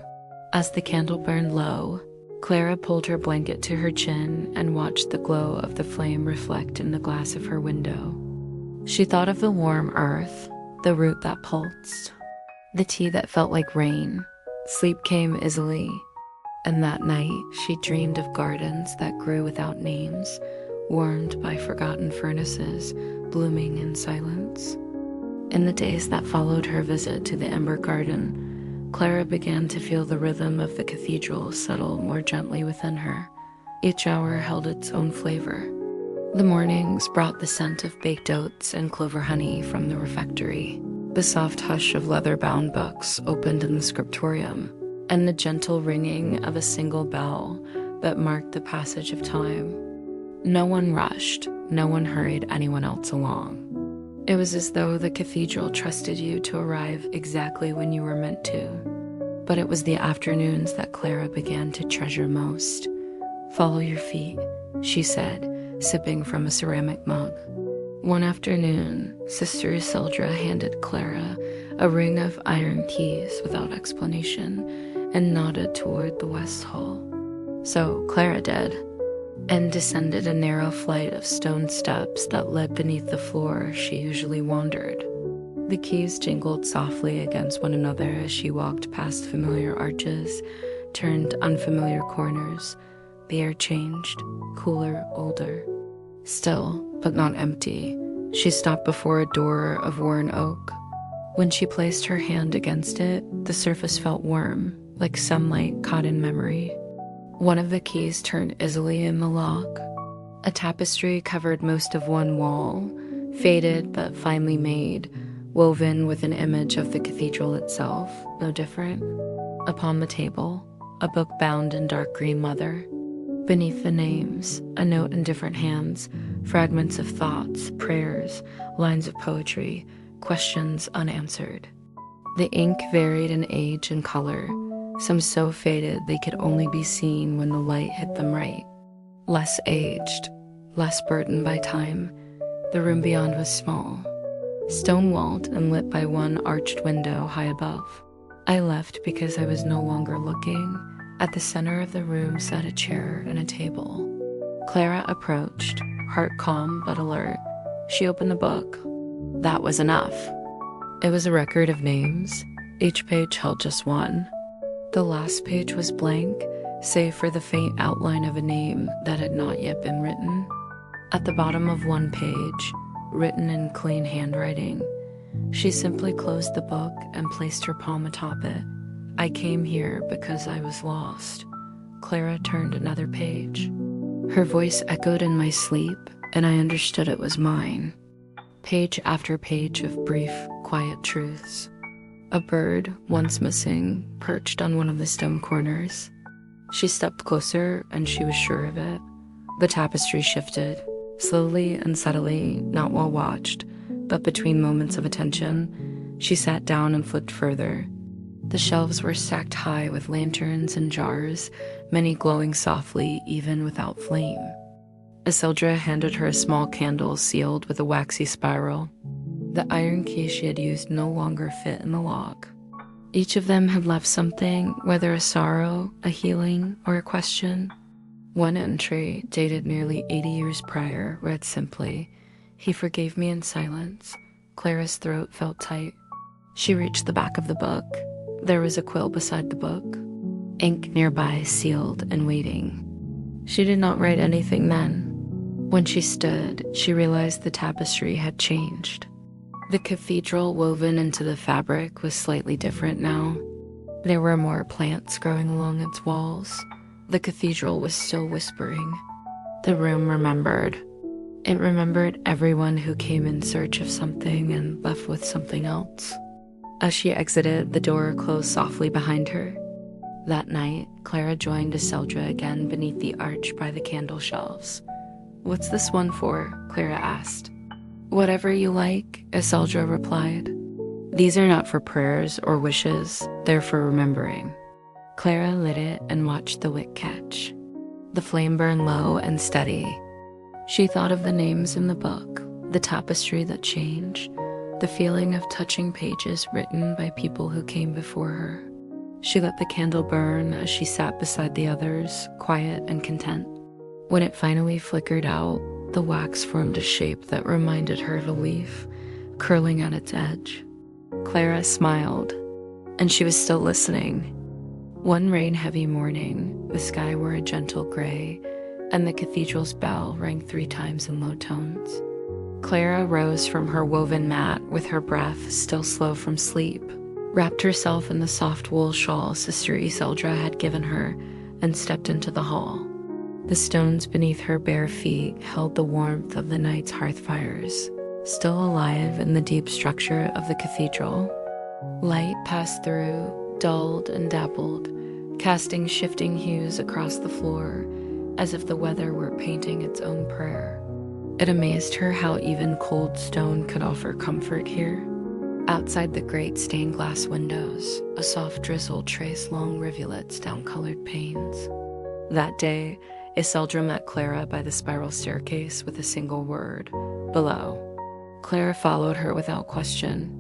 As the candle burned low, Clara pulled her blanket to her chin and watched the glow of the flame reflect in the glass of her window. She thought of the warm earth, the root that pulsed, the tea that felt like rain. Sleep came easily, and that night she dreamed of gardens that grew without names, warmed by forgotten furnaces, blooming in silence. In the days that followed her visit to the Ember Garden, Clara began to feel the rhythm of the cathedral settle more gently within her. Each hour held its own flavor. The mornings brought the scent of baked oats and clover honey from the refectory. The soft hush of leather-bound books opened in the scriptorium, and the gentle ringing of a single bell that marked the passage of time. No one rushed, no one hurried anyone else along. It was as though the cathedral trusted you to arrive exactly when you were meant to. But it was the afternoons that Clara began to treasure most. "Follow your feet," she said, sipping from a ceramic mug. One afternoon, Sister Isilda handed Clara a ring of iron keys without explanation and nodded toward the west hall. So Clara did, and descended a narrow flight of stone steps that led beneath the floor she usually wandered. The keys jingled softly against one another as she walked past familiar arches, turned unfamiliar corners. The air changed, cooler, older. Still, but not empty, she stopped before a door of worn oak. When she placed her hand against it, the surface felt warm, like sunlight caught in memory. One of the keys turned easily in the lock. A tapestry covered most of one wall, faded but finely made, woven with an image of the cathedral itself, no different. Upon the table, a book bound in dark green leather. Beneath the names, a note in different hands, fragments of thoughts, prayers, lines of poetry, questions unanswered. The ink varied in age and color, some so faded they could only be seen when the light hit them right. Less aged, less burdened by time, the room beyond was small, stone-walled and lit by one arched window high above. I left because I was no longer looking. At the center of the room sat a chair and a table. Clara approached, heart calm but alert. She opened the book. That was enough. It was a record of names. Each page held just one. The last page was blank, save for the faint outline of a name that had not yet been written. At the bottom of one page, written in clean handwriting, she simply closed the book and placed her palm atop it. "I came here because I was lost." Clara turned another page. Her voice echoed in my sleep, and I understood it was mine. Page after page of brief, quiet truths. A bird, once missing, perched on one of the stone corners. She stepped closer, and she was sure of it. The tapestry shifted, slowly and subtly, not well watched, but between moments of attention. She sat down and flipped further. The shelves were stacked high with lanterns and jars, many glowing softly even without flame. Isilda handed her a small candle sealed with a waxy spiral. The iron key she had used no longer fit in the lock. Each of them had left something, whether a sorrow, a healing, or a question. One entry, dated nearly 80 years prior, read simply, "He forgave me in silence." Clara's throat felt tight. She reached the back of the book. There was a quill beside the book, ink nearby, sealed and waiting. She did not write anything then. When she stood, she realized the tapestry had changed. The cathedral woven into the fabric was slightly different now. There were more plants growing along its walls. The cathedral was still whispering. The room remembered. It remembered everyone who came in search of something and left with something else. As she exited, the door closed softly behind her. That night, Clara joined Isilda again beneath the arch by the candle shelves. "What's this one for?" Clara asked. "Whatever you like," Iseldra replied. "These are not for prayers or wishes, they're for remembering." Clara lit it and watched the wick catch. The flame burned low and steady. She thought of the names in the book, the tapestry that changed, the feeling of touching pages written by people who came before her. She let the candle burn as she sat beside the others, quiet and content. When it finally flickered out, the wax formed a shape that reminded her of a leaf, curling at its edge. Clara smiled, and she was still listening. One rain-heavy morning, the sky wore a gentle gray, and the cathedral's bell rang 3 times in low tones. Clara rose from her woven mat with her breath still slow from sleep, wrapped herself in the soft wool shawl Sister Iseldra had given her, and stepped into the hall. The stones beneath her bare feet held the warmth of the night's hearth fires, still alive in the deep structure of the cathedral. Light passed through, dulled and dappled, casting shifting hues across the floor, as if the weather were painting its own prayer. It amazed her how even cold stone could offer comfort here. Outside the great stained glass windows, a soft drizzle traced long rivulets down colored panes. That day, Iseldra met Clara by the spiral staircase with a single word: below. Clara followed her without question.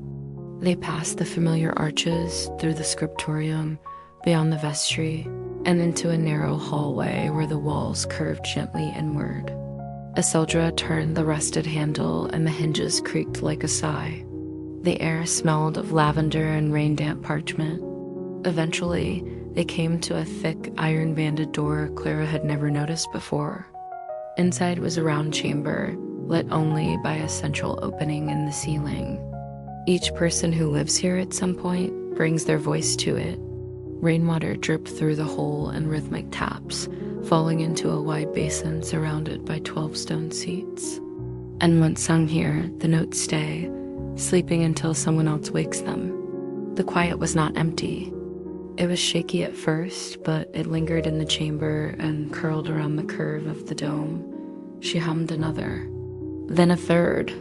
They passed the familiar arches, through the scriptorium, beyond the vestry, and into a narrow hallway where the walls curved gently inward. Iseldra turned the rusted handle and the hinges creaked like a sigh. The air smelled of lavender and rain-damp parchment. Eventually, they came to a thick, iron-banded door Clara had never noticed before. Inside was a round chamber, lit only by a central opening in the ceiling. Each person who lives here at some point brings their voice to it. Rainwater dripped through the hole in rhythmic taps, falling into a wide basin surrounded by 12 stone seats. And once sung here, the notes stay, sleeping until someone else wakes them. The quiet was not empty. It was shaky at first, but it lingered in the chamber and curled around the curve of the dome. She hummed another, then a third.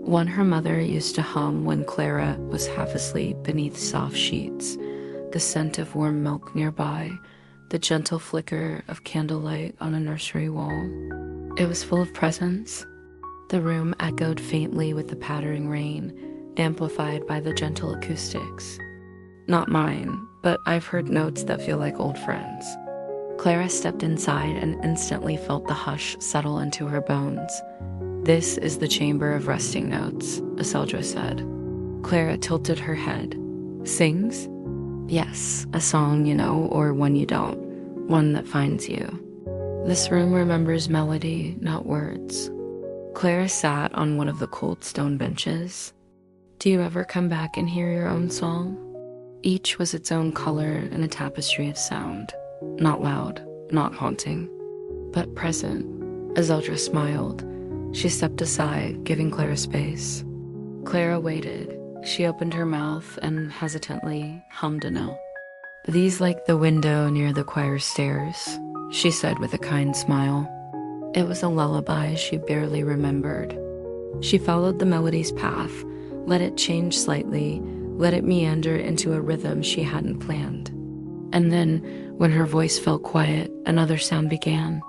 One her mother used to hum when Clara was half asleep beneath soft sheets, the scent of warm milk nearby, the gentle flicker of candlelight on a nursery wall. It was full of presence. The room echoed faintly with the pattering rain, amplified by the gentle acoustics. Not mine, but I've heard notes that feel like old friends. Clara stepped inside and instantly felt the hush settle into her bones. "This is the chamber of resting notes," Iseldra said. Clara tilted her head. "Sings?" "Yes, a song, or one you don't. One that finds you. This room remembers melody, not words." Clara sat on one of the cold stone benches. "Do you ever come back and hear your own song?" Each was its own color and a tapestry of sound. Not loud, not haunting, but present. Iseldra smiled. She stepped aside, giving Clara space. Clara waited. She opened her mouth and hesitantly hummed a note. "These like the window near the choir stairs," she said with a kind smile. It was a lullaby she barely remembered. She followed the melody's path, let it change slightly, let it meander into a rhythm she hadn't planned. And then, when her voice fell quiet, another sound began.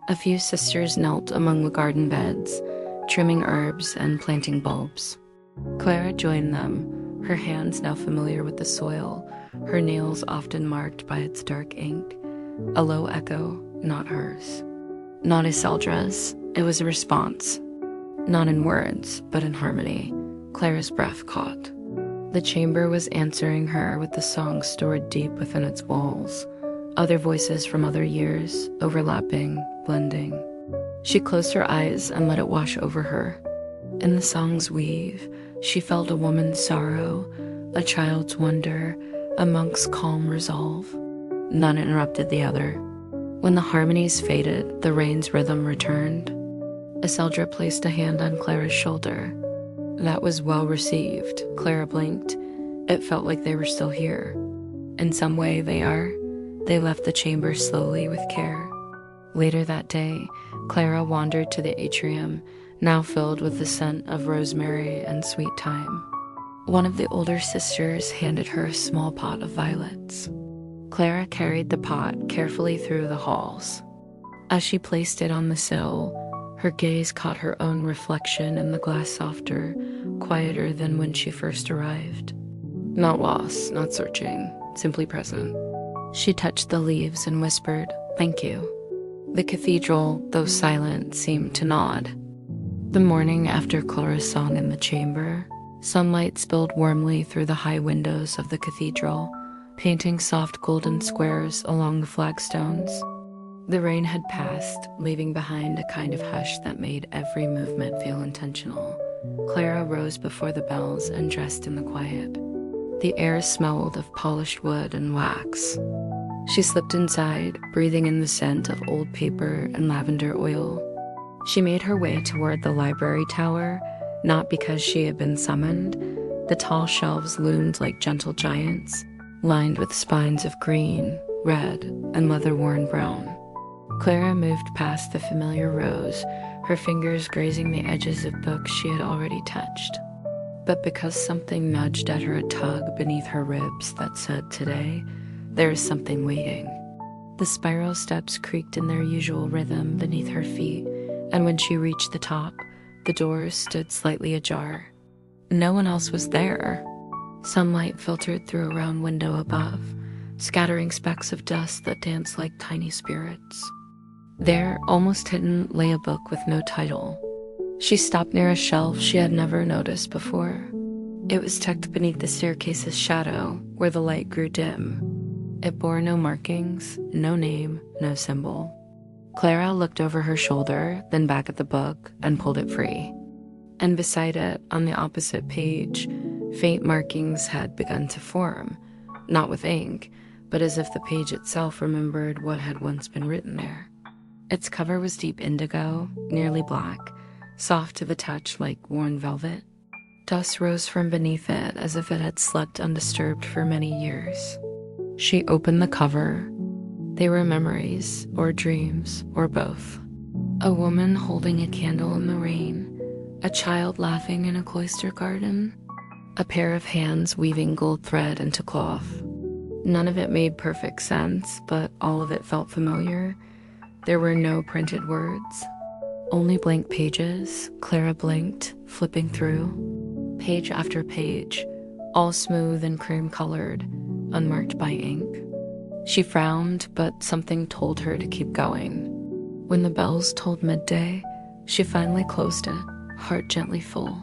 A few sisters knelt among the garden beds, trimming herbs and planting bulbs. Clara joined them, her hands now familiar with the soil, her nails often marked by its dark ink. A low echo, not hers. Not Iseldra's, it was a response. Not in words, but in harmony. Clara's breath caught. The chamber was answering her with the song stored deep within its walls. Other voices from other years, overlapping, blending. She closed her eyes and let it wash over her. In the song's weave, she felt a woman's sorrow, a child's wonder, a monk's calm resolve. None interrupted the other. When the harmonies faded, the rain's rhythm returned. Iseldra placed a hand on Clara's shoulder. That was well received. Clara blinked. It felt like they were still here. In some way, they are. They left the chamber slowly with care. Later that day, Clara wandered to the atrium, now filled with the scent of rosemary and sweet thyme. One of the older sisters handed her a small pot of violets. Clara carried the pot carefully through the halls. As she placed it on the sill, her gaze caught her own reflection in the glass, softer, quieter than when she first arrived. Not lost, not searching, simply present. She touched the leaves and whispered, "Thank you." The cathedral, though silent, seemed to nod. The morning after Clara's song in the chamber, sunlight spilled warmly through the high windows of the cathedral, painting soft golden squares along the flagstones. The rain had passed, leaving behind a kind of hush that made every movement feel intentional. Clara rose before the bells and dressed in the quiet. The air smelled of polished wood and wax. She slipped inside, breathing in the scent of old paper and lavender oil. She made her way toward the library tower, not because she had been summoned. The tall shelves loomed like gentle giants, lined with spines of green, red, and leather-worn brown. Clara moved past the familiar rows, her fingers grazing the edges of books she had already touched. But because something nudged at her a tug beneath her ribs that said, "Today, there is something waiting." The spiral steps creaked in their usual rhythm beneath her feet, and when she reached the top, the doors stood slightly ajar. No one else was there. Sunlight filtered through a round window above, scattering specks of dust that danced like tiny spirits. There, almost hidden, lay a book with no title. She stopped near a shelf she had never noticed before. It was tucked beneath the staircase's shadow, where the light grew dim. It bore no markings, no name, no symbol. Clara looked over her shoulder, then back at the book, and pulled it free. And beside it, on the opposite page, faint markings had begun to form, not with ink, but as if the page itself remembered what had once been written there. Its cover was deep indigo, nearly black, soft to the touch like worn velvet. Dust rose from beneath it as if it had slept undisturbed for many years. She opened the cover. They were memories, or dreams, or both. A woman holding a candle in the rain, a child laughing in a cloister garden, a pair of hands weaving gold thread into cloth. None of it made perfect sense, but all of it felt familiar. There were no printed words, only blank pages. Clara blinked, flipping through. Page after page, all smooth and cream-colored, unmarked by ink. She frowned, but something told her to keep going. When the bells tolled midday, she finally closed it, heart gently full.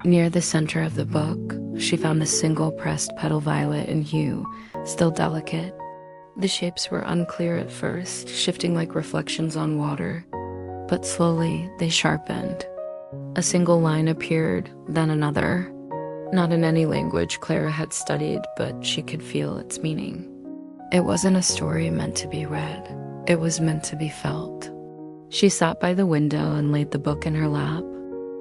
Near the center of the book, she found a single pressed petal violet in hue, still delicate. The shapes were unclear at first, shifting like reflections on water, but slowly they sharpened. A single line appeared, then another. Not in any language Clara had studied, but she could feel its meaning. It wasn't a story meant to be read. It was meant to be felt. She sat by the window and laid the book in her lap.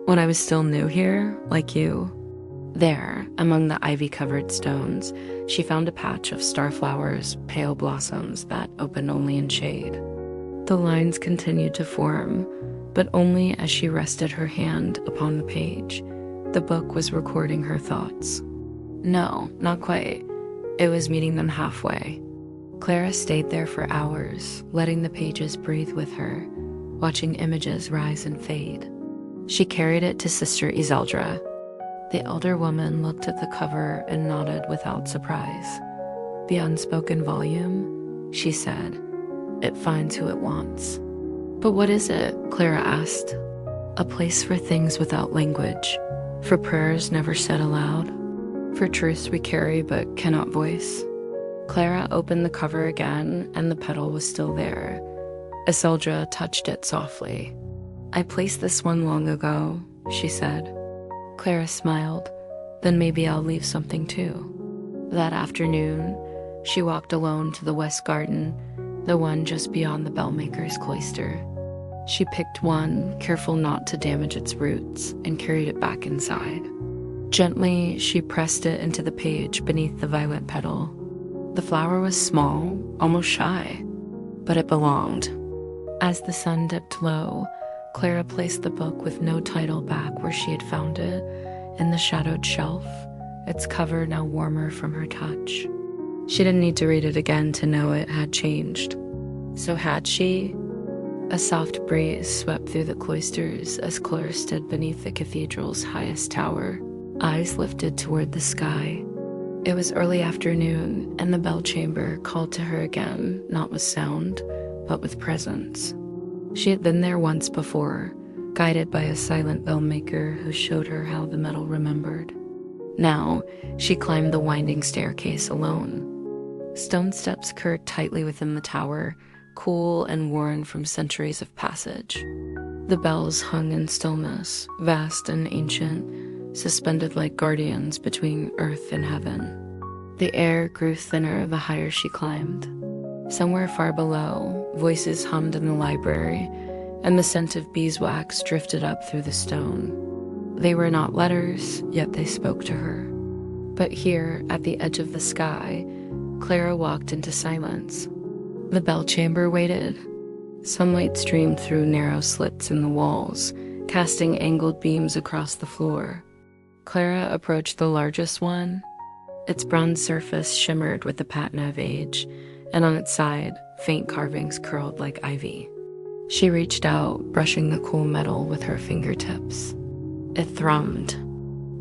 When I was still new here, like you. There, among the ivy-covered stones, she found a patch of starflowers, pale blossoms that opened only in shade. The lines continued to form, but only as she rested her hand upon the page. The book was recording her thoughts. No, not quite. It was meeting them halfway. Clara stayed there for hours, letting the pages breathe with her, watching images rise and fade. She carried it to Sister Iseldra. The elder woman looked at the cover and nodded without surprise. "The unspoken volume," she said. "It finds who it wants." "But what is it?" Clara asked. "A place for things without language, for prayers never said aloud, for truths we carry but cannot voice." Clara opened the cover again, and the petal was still there. Iseldra touched it softly. "I placed this one long ago," she said. Clara smiled. "Then maybe I'll leave something too." That afternoon, she walked alone to the west garden, the one just beyond the bellmaker's cloister. She picked one, careful not to damage its roots, and carried it back inside. Gently, she pressed it into the page beneath the violet petal. The flower was small, almost shy, but it belonged. As the sun dipped low, Clara placed the book with no title back where she had found it, in the shadowed shelf, its cover now warmer from her touch. She didn't need to read it again to know it had changed. So had she? A soft breeze swept through the cloisters as Clara stood beneath the cathedral's highest tower, eyes lifted toward the sky. It was early afternoon, and the bell chamber called to her again, not with sound, but with presence. She had been there once before, guided by a silent bell maker who showed her how the metal remembered. Now, she climbed the winding staircase alone. Stone steps curved tightly within the tower, cool and worn from centuries of passage. The bells hung in stillness, vast and ancient, suspended like guardians between earth and heaven. The air grew thinner the higher she climbed. Somewhere far below, voices hummed in the library, and the scent of beeswax drifted up through the stone. They were not letters, yet they spoke to her. But here, at the edge of the sky, Clara walked into silence. The bell chamber waited. Sunlight streamed through narrow slits in the walls, casting angled beams across the floor. Clara approached the largest one. Its bronze surface shimmered with the patina of age, and on its side, faint carvings curled like ivy. She reached out, brushing the cool metal with her fingertips. It thrummed.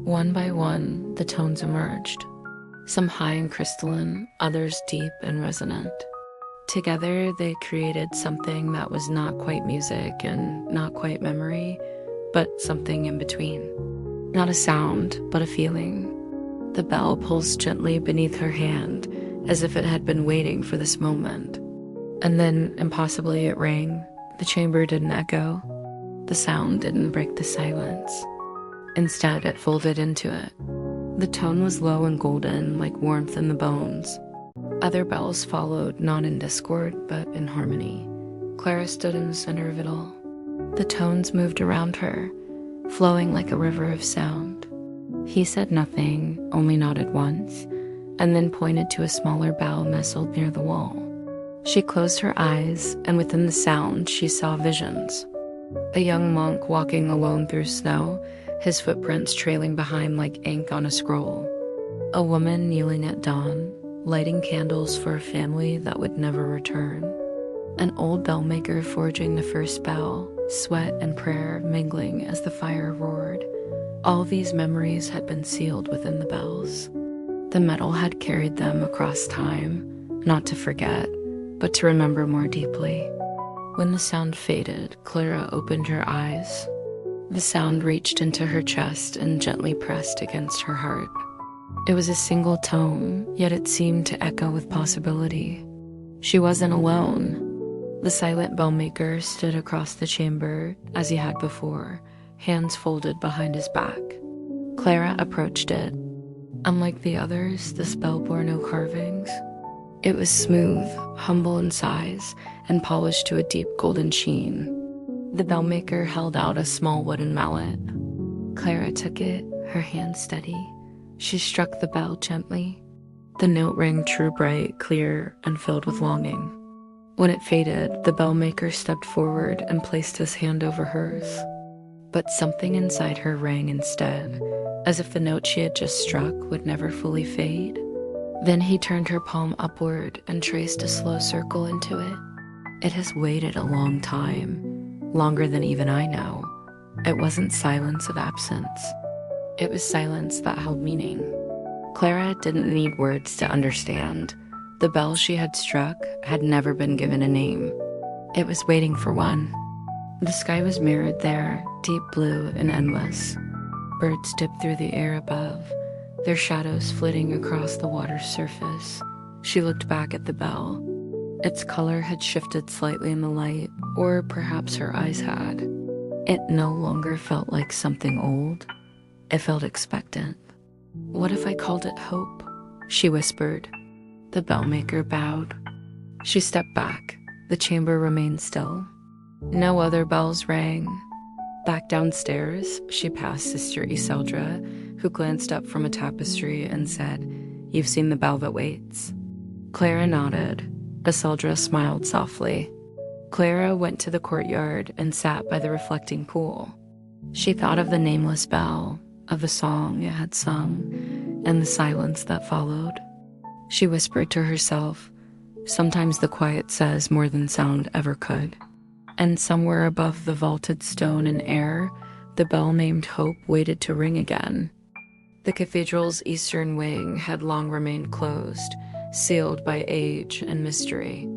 One by one, the tones emerged, some high and crystalline, others deep and resonant. Together, they created something that was not quite music and not quite memory, but something in between. Not a sound, but a feeling. The bell pulsed gently beneath her hand, as if it had been waiting for this moment. And then, impossibly, it rang. The chamber didn't echo. The sound didn't break the silence. Instead, it folded into it. The tone was low and golden, like warmth in the bones. Other bells followed, not in discord, but in harmony. Clara stood in the center of it all. The tones moved around her, flowing like a river of sound. He said nothing, only nodded once, and then pointed to a smaller bell nestled near the wall. She closed her eyes, and within the sound, she saw visions. A young monk walking alone through snow, his footprints trailing behind like ink on a scroll. A woman kneeling at dawn, lighting candles for a family that would never return. An old bell maker forging the first bell, sweat and prayer mingling as the fire roared. All these memories had been sealed within the bells. The metal had carried them across time, not to forget, but to remember more deeply. When the sound faded, Clara opened her eyes. The sound reached into her chest and gently pressed against her heart. It was a single tone, yet it seemed to echo with possibility. She wasn't alone. The silent bellmaker stood across the chamber, as he had before, hands folded behind his back. Clara approached it. Unlike the others, this bell bore no carvings. It was smooth, humble in size, and polished to a deep golden sheen. The bellmaker held out a small wooden mallet. Clara took it, her hand steady. She struck the bell gently. The note rang true bright, clear, and filled with longing. When it faded, the bellmaker stepped forward and placed his hand over hers. But something inside her rang instead, as if the note she had just struck would never fully fade. Then he turned her palm upward and traced a slow circle into it. It has waited a long time, longer than even I know. It wasn't silence of absence. It was silence that held meaning. Clara didn't need words to understand. The bell she had struck had never been given a name. It was waiting for one. The sky was mirrored there, deep blue and endless. Birds dipped through the air above, their shadows flitting across the water's surface. She looked back at the bell. Its color had shifted slightly in the light, or perhaps her eyes had. It no longer felt like something old. It felt expectant. "What if I called it hope?" she whispered. The bellmaker bowed. She stepped back. The chamber remained still. No other bells rang. Back downstairs, she passed Sister Iseldra, who glanced up from a tapestry and said, "You've seen the bell that waits." Clara nodded. Iseldra smiled softly. Clara went to the courtyard and sat by the reflecting pool. She thought of the nameless bell, of the song it had sung, and the silence that followed. She whispered to herself, "Sometimes the quiet says more than sound ever could." And somewhere above the vaulted stone and air, the bell named Hope waited to ring again. The cathedral's eastern wing had long remained closed, sealed by age and mystery.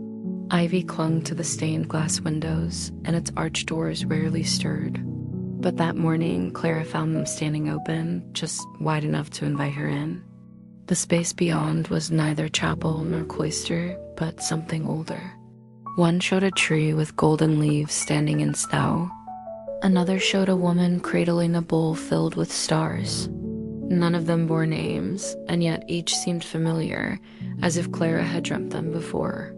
Ivy clung to the stained glass windows, and its arched doors rarely stirred. But that morning, Clara found them standing open, just wide enough to invite her in. The space beyond was neither chapel nor cloister, but something older. One showed a tree with golden leaves standing in snow. Another showed a woman cradling a bowl filled with stars. None of them bore names, and yet each seemed familiar, as if Clara had dreamt them before.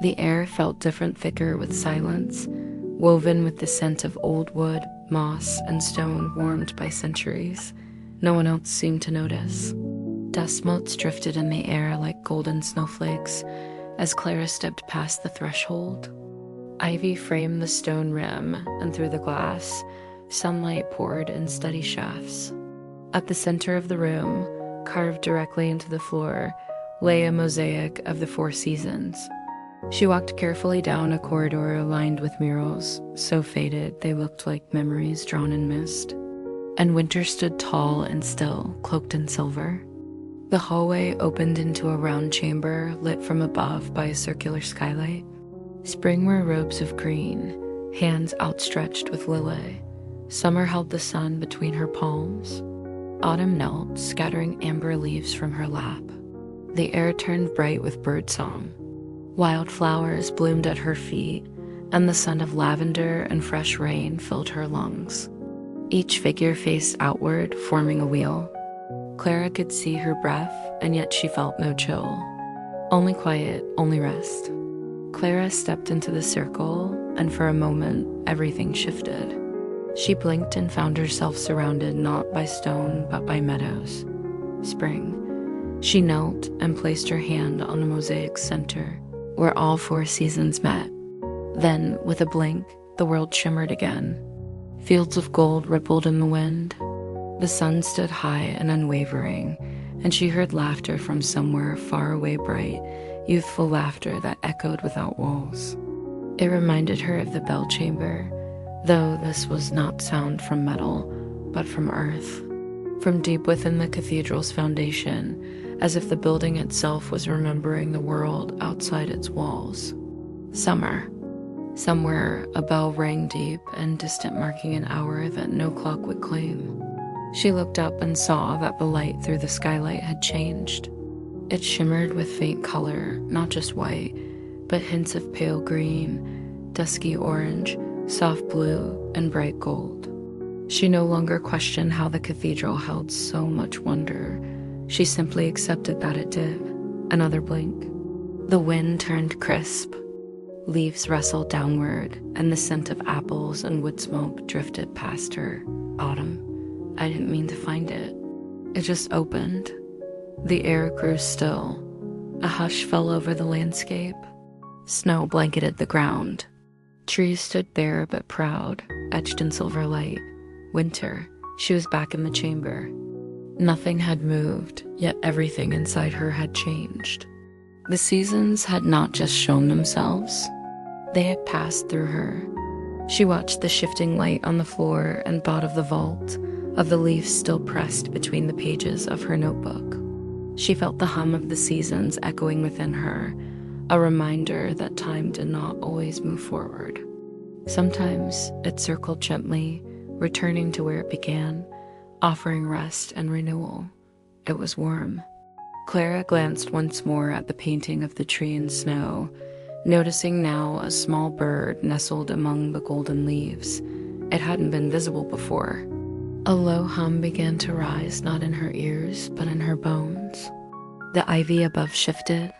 The air felt different, thicker with silence, woven with the scent of old wood, moss, and stone warmed by centuries. No one else seemed to notice. Dust motes drifted in the air like golden snowflakes as Clara stepped past the threshold. Ivy framed the stone rim, and through the glass, sunlight poured in steady shafts. At the center of the room, carved directly into the floor, lay a mosaic of the 4 seasons. She walked carefully down a corridor lined with murals, so faded they looked like memories drawn in mist. And winter stood tall and still, cloaked in silver. The hallway opened into a round chamber lit from above by a circular skylight. Spring wore robes of green, hands outstretched with lily. Summer held the sun between her palms. Autumn knelt, scattering amber leaves from her lap. The air turned bright with birdsong. Wildflowers bloomed at her feet, and the scent of lavender and fresh rain filled her lungs. Each figure faced outward, forming a wheel. Clara could see her breath, and yet she felt no chill. Only quiet, only rest. Clara stepped into the circle, and for a moment, everything shifted. She blinked and found herself surrounded not by stone, but by meadows. Spring. She knelt and placed her hand on the mosaic's center, where all 4 seasons met. Then, with a blink, the world shimmered again. Fields of gold rippled in the wind. The sun stood high and unwavering, and she heard laughter from somewhere far away, bright, youthful laughter that echoed without walls. It reminded her of the bell chamber, though this was not sound from metal, but from earth, from deep within the cathedral's foundation, as if the building itself was remembering the world outside its walls. Summer. Somewhere, a bell rang deep and distant, marking an hour that no clock would claim. She looked up and saw that the light through the skylight had changed. It shimmered with faint color, not just white, but hints of pale green, dusky orange, soft blue, and bright gold. She no longer questioned how the cathedral held so much wonder. She simply accepted that it did. Another blink. The wind turned crisp. Leaves rustled downward, and the scent of apples and wood smoke drifted past her. Autumn. I didn't mean to find it. It just opened. The air grew still. A hush fell over the landscape. Snow blanketed the ground. Trees stood bare but proud, etched in silver light. Winter. She was back in the chamber. Nothing had moved, yet everything inside her had changed. The seasons had not just shown themselves. They had passed through her. She watched the shifting light on the floor and thought of the vault, of the leaves still pressed between the pages of her notebook. She felt the hum of the seasons echoing within her, a reminder that time did not always move forward. Sometimes it circled gently, returning to where it began, offering rest and renewal. It was warm. Clara glanced once more at the painting of the tree in snow, noticing now a small bird nestled among the golden leaves. It hadn't been visible before. A low hum began to rise, not in her ears, but in her bones. The ivy above shifted.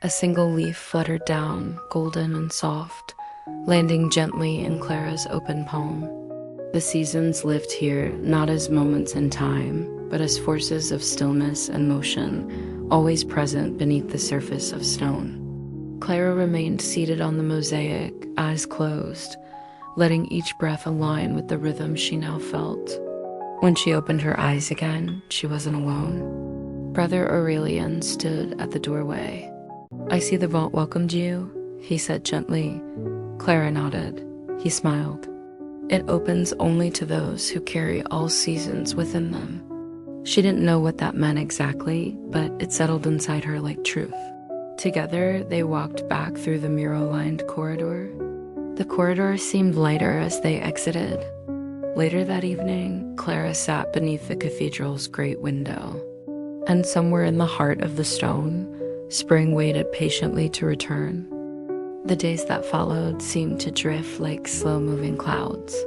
A single leaf fluttered down, golden and soft, landing gently in Clara's open palm. The seasons lived here not as moments in time, but as forces of stillness and motion, always present beneath the surface of stone. Clara remained seated on the mosaic, eyes closed, letting each breath align with the rhythm she now felt. When she opened her eyes again, she wasn't alone. Brother Aurelian stood at the doorway. "I see the vault welcomed you," he said gently. Clara nodded. He smiled. "It opens only to those who carry all seasons within them." She didn't know what that meant exactly, but it settled inside her like truth. Together, they walked back through the mural-lined corridor. The corridor seemed lighter as they exited. Later that evening, Clara sat beneath the cathedral's great window. And somewhere in the heart of the stone, spring waited patiently to return. The days that followed seemed to drift like slow-moving clouds.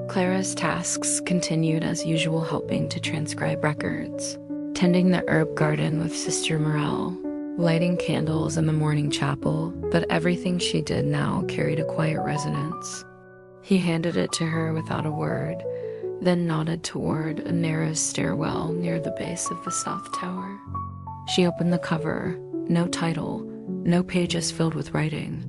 Clara's tasks continued as usual, helping to transcribe records, tending the herb garden with Sister Morel, lighting candles in the morning chapel, but everything she did now carried a quiet resonance. He handed it to her without a word, then nodded toward a narrow stairwell near the base of the south tower. She opened the cover. No title, no pages filled with writing.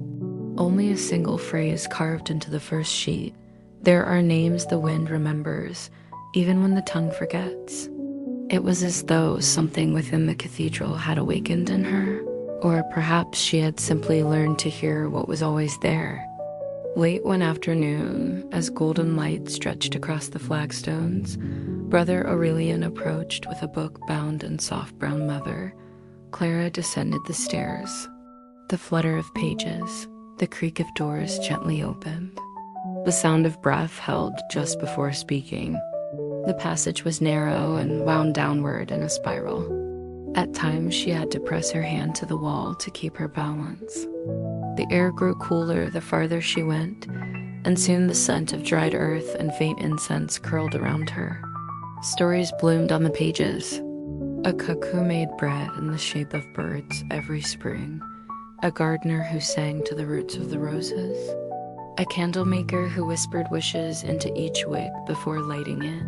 Only a single phrase carved into the first sheet. "There are names the wind remembers, even when the tongue forgets." It was as though something within the cathedral had awakened in her, or perhaps she had simply learned to hear what was always there. Late one afternoon, as golden light stretched across the flagstones, Brother Aurelian approached with a book bound in soft brown leather. Clara descended the stairs. The flutter of pages, the creak of doors gently opened. The sound of breath held just before speaking. The passage was narrow and wound downward in a spiral. At times, she had to press her hand to the wall to keep her balance. The air grew cooler the farther she went, and soon the scent of dried earth and faint incense curled around her. Stories bloomed on the pages. A cook who made bread in the shape of birds every spring. A gardener who sang to the roots of the roses. A candle maker who whispered wishes into each wick before lighting it.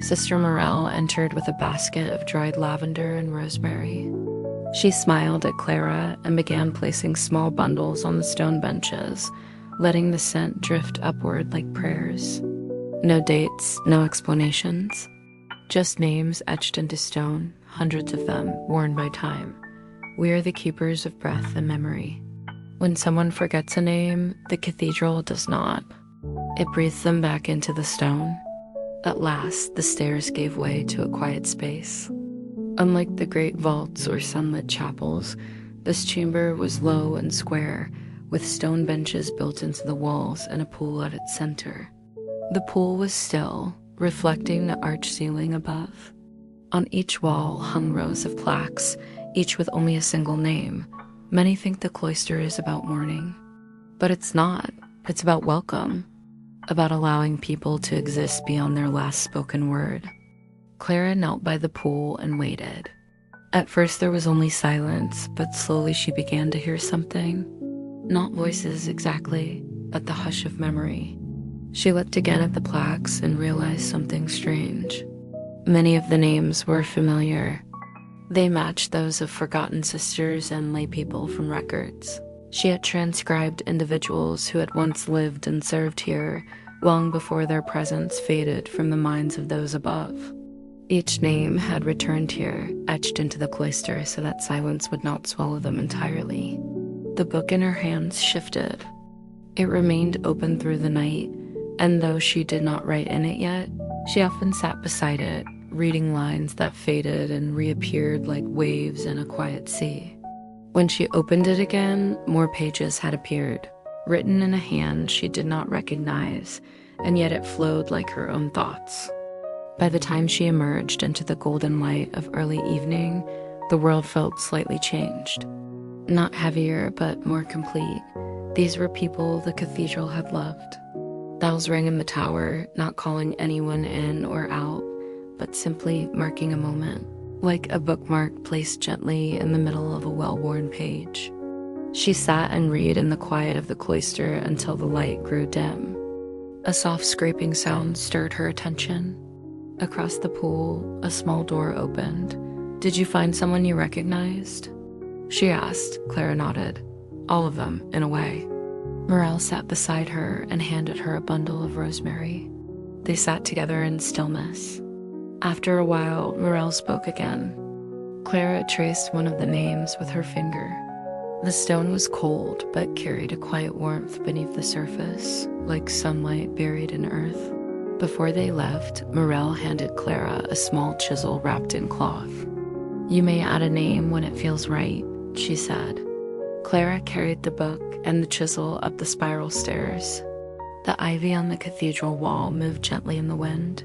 Sister Morel entered with a basket of dried lavender and rosemary. She smiled at Clara and began placing small bundles on the stone benches, letting the scent drift upward like prayers. No dates, no explanations. Just names etched into stone, hundreds of them, worn by time. We are the keepers of breath and memory. When someone forgets a name, the cathedral does not. It breathes them back into the stone. At last, the stairs gave way to a quiet space. Unlike the great vaults or sunlit chapels, this chamber was low and square, with stone benches built into the walls and a pool at its center. The pool was still, reflecting the arched ceiling above. On each wall hung rows of plaques, each with only a single name. Many think the cloister is about mourning, but it's not. It's about welcome, about allowing people to exist beyond their last spoken word. Clara knelt by the pool and waited. At first there was only silence, but slowly she began to hear something. Not voices exactly, but the hush of memory. She looked again at the plaques and realized something strange. Many of the names were familiar. They matched those of forgotten sisters and laypeople from records. She had transcribed individuals who had once lived and served here, long before their presence faded from the minds of those above. Each name had returned here, etched into the cloister so that silence would not swallow them entirely. The book in her hands shifted. It remained open through the night, and though she did not write in it yet, she often sat beside it, reading lines that faded and reappeared like waves in a quiet sea. When she opened it again, more pages had appeared, written in a hand she did not recognize, and yet it flowed like her own thoughts. By the time she emerged into the golden light of early evening, the world felt slightly changed. Not heavier, but more complete. These were people the cathedral had loved. Bells rang in the tower, not calling anyone in or out, but simply marking a moment, like a bookmark placed gently in the middle of a well-worn page. She sat and read in the quiet of the cloister until the light grew dim. A soft scraping sound stirred her attention. Across the pool, a small door opened. "Did you find someone you recognized?" she asked. Clara nodded. All of them, in a way. Morel sat beside her and handed her a bundle of rosemary. They sat together in stillness. After a while, Morel spoke again. Clara traced one of the names with her finger. The stone was cold, but carried a quiet warmth beneath the surface, like sunlight buried in earth. Before they left, Morel handed Clara a small chisel wrapped in cloth. "You may add a name when it feels right," she said. Clara carried the book and the chisel up the spiral stairs. The ivy on the cathedral wall moved gently in the wind.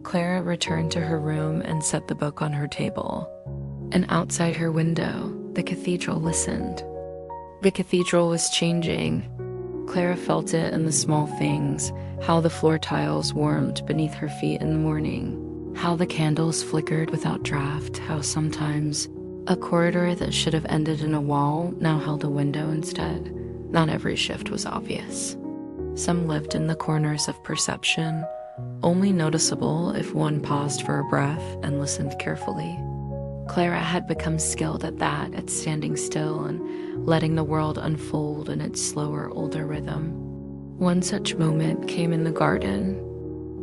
Clara returned to her room and set the book on her table. And outside her window, the cathedral listened. The cathedral was changing. Clara felt it in the small things, how the floor tiles warmed beneath her feet in the morning, how the candles flickered without draft, how sometimes a corridor that should have ended in a wall now held a window instead. Not every shift was obvious. Some lived in the corners of perception, only noticeable if one paused for a breath and listened carefully. Clara had become skilled at that, at standing still and letting the world unfold in its slower, older rhythm. One such moment came in the garden.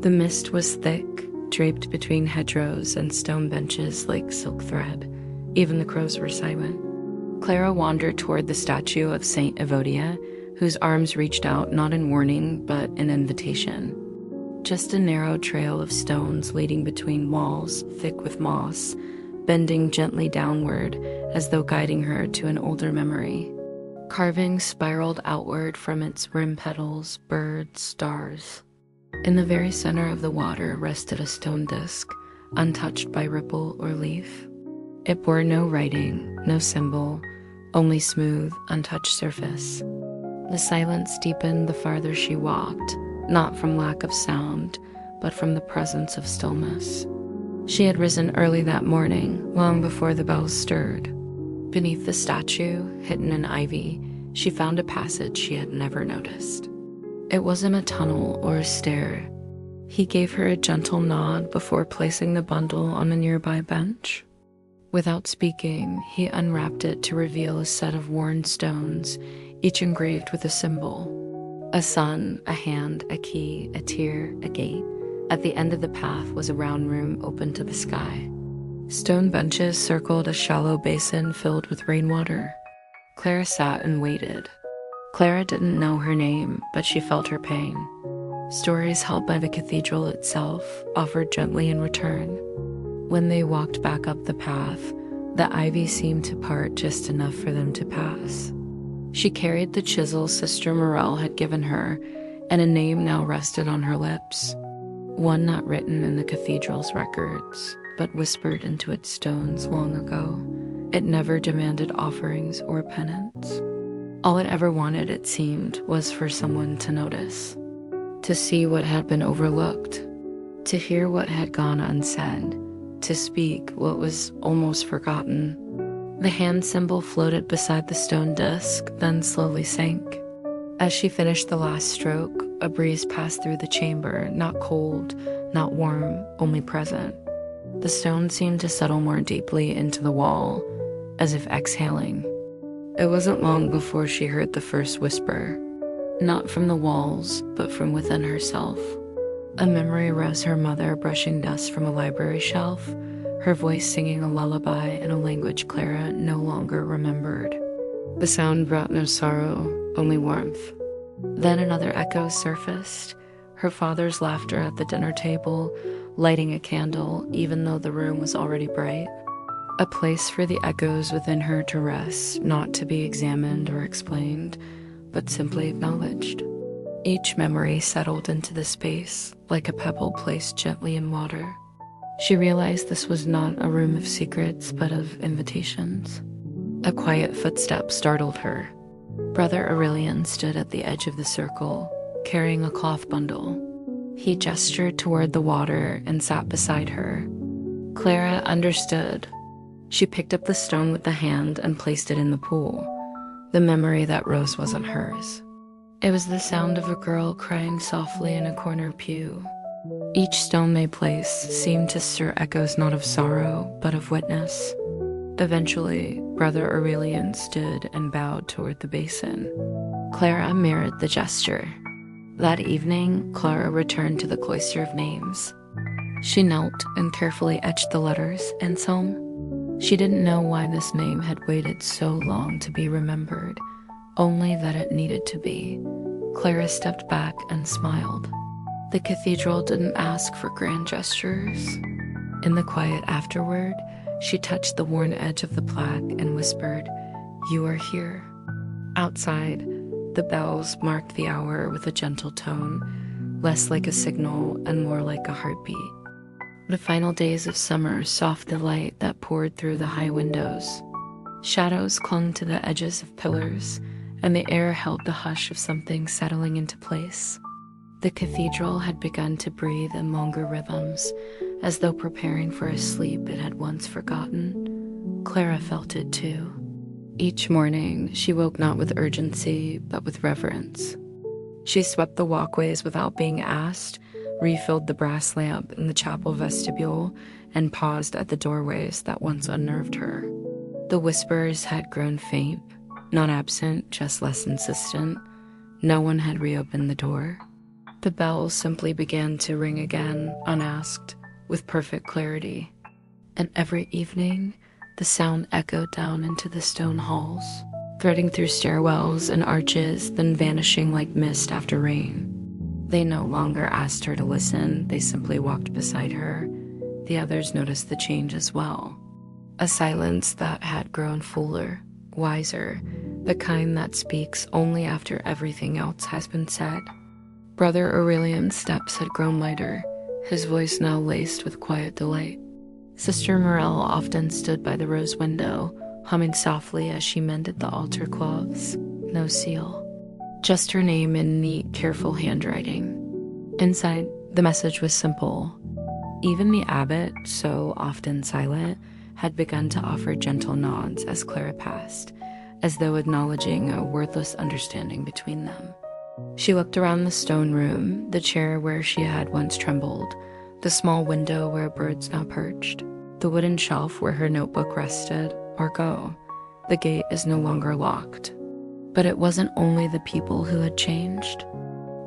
The mist was thick, draped between hedgerows and stone benches like silk thread. Even the crows were silent. Clara wandered toward the statue of Saint Evodia, whose arms reached out not in warning, but in invitation. Just a narrow trail of stones leading between walls, thick with moss, bending gently downward as though guiding her to an older memory. Carvings spiraled outward from its rim petals, birds, stars. In the very center of the water rested a stone disk, untouched by ripple or leaf. It bore no writing, no symbol, only smooth, untouched surface. The silence deepened the farther she walked, not from lack of sound, but from the presence of stillness. She had risen early that morning, long before the bells stirred. Beneath the statue, hidden in ivy, she found a passage she had never noticed. It wasn't a tunnel or a stair. He gave her a gentle nod before placing the bundle on a nearby bench. Without speaking, he unwrapped it to reveal a set of worn stones, each engraved with a symbol. A sun, a hand, a key, a tear, a gate. At the end of the path was a round room open to the sky. Stone benches circled a shallow basin filled with rainwater. Clara sat and waited. Clara didn't know her name, but she felt her pain. Stories held by the cathedral itself, offered gently in return. When they walked back up the path, the ivy seemed to part just enough for them to pass. She carried the chisel Sister Morel had given her, and a name now rested on her lips. One not written in the cathedral's records, but whispered into its stones long ago. It never demanded offerings or penance. All it ever wanted, it seemed, was for someone to notice, to see what had been overlooked, to hear what had gone unsaid, to speak what was almost forgotten. The hand symbol floated beside the stone disk, then slowly sank. As she finished the last stroke, a breeze passed through the chamber, not cold, not warm, only present. The stone seemed to settle more deeply into the wall, as if exhaling. It wasn't long before she heard the first whisper, not from the walls, but from within herself. A memory rose her mother brushing dust from a library shelf, her voice singing a lullaby in a language Clara no longer remembered. The sound brought no sorrow, only warmth. Then another echo surfaced, her father's laughter at the dinner table, lighting a candle even though the room was already bright. A place for the echoes within her to rest, not to be examined or explained, but simply acknowledged. Each memory settled into the space, like a pebble placed gently in water. She realized this was not a room of secrets, but of invitations. A quiet footstep startled her. Brother Aurelian stood at the edge of the circle, carrying a cloth bundle. He gestured toward the water and sat beside her. Clara understood. She picked up the stone with the hand and placed it in the pool. The memory that rose wasn't hers. It was the sound of a girl crying softly in a corner pew. Each stone they placed seemed to stir echoes not of sorrow, but of witness. Eventually, Brother Aurelian stood and bowed toward the basin. Clara mirrored the gesture. That evening, Clara returned to the Cloister of Names. She knelt and carefully etched the letters and psalm. She didn't know why this name had waited so long to be remembered, only that it needed to be. Clara stepped back and smiled. The cathedral didn't ask for grand gestures. In the quiet afterward, she touched the worn edge of the plaque and whispered, "You are here." Outside, the bells marked the hour with a gentle tone, less like a signal and more like a heartbeat. The final days of summer soft the light that poured through the high windows. Shadows clung to the edges of pillars, and the air held the hush of something settling into place. The cathedral had begun to breathe in longer rhythms, as though preparing for a sleep it had once forgotten. Clara felt it too. Each morning, she woke not with urgency, but with reverence. She swept the walkways without being asked, refilled the brass lamp in the chapel vestibule, and paused at the doorways that once unnerved her. The whispers had grown faint, not absent, just less insistent. No one had reopened the door. The bells simply began to ring again, unasked, with perfect clarity. And every evening, the sound echoed down into the stone halls, threading through stairwells and arches, then vanishing like mist after rain. They no longer asked her to listen, they simply walked beside her. The others noticed the change as well. A silence that had grown fuller, wiser, the kind that speaks only after everything else has been said. Brother Aurelian's steps had grown lighter, his voice now laced with quiet delight. Sister Morel often stood by the rose window, humming softly as she mended the altar cloths. No seal, just her name in neat, careful handwriting. Inside, the message was simple. Even the abbot, so often silent, had begun to offer gentle nods as Clara passed, as though acknowledging a wordless understanding between them. She looked around the stone room, the chair where she had once trembled, the small window where birds now perched, the wooden shelf where her notebook rested, or go. The gate is no longer locked. But it wasn't only the people who had changed.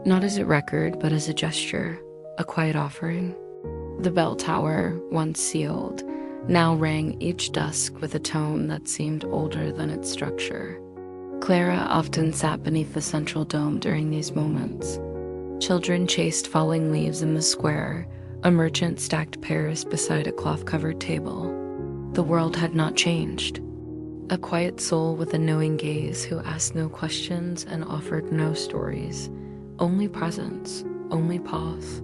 Not as a record, but as a gesture, a quiet offering. The bell tower, once sealed, now rang each dusk with a tone that seemed older than its structure. Clara often sat beneath the central dome during these moments. Children chased falling leaves in the square, a merchant stacked pears beside a cloth-covered table. The world had not changed. A quiet soul with a knowing gaze who asked no questions and offered no stories. Only presence, only pause.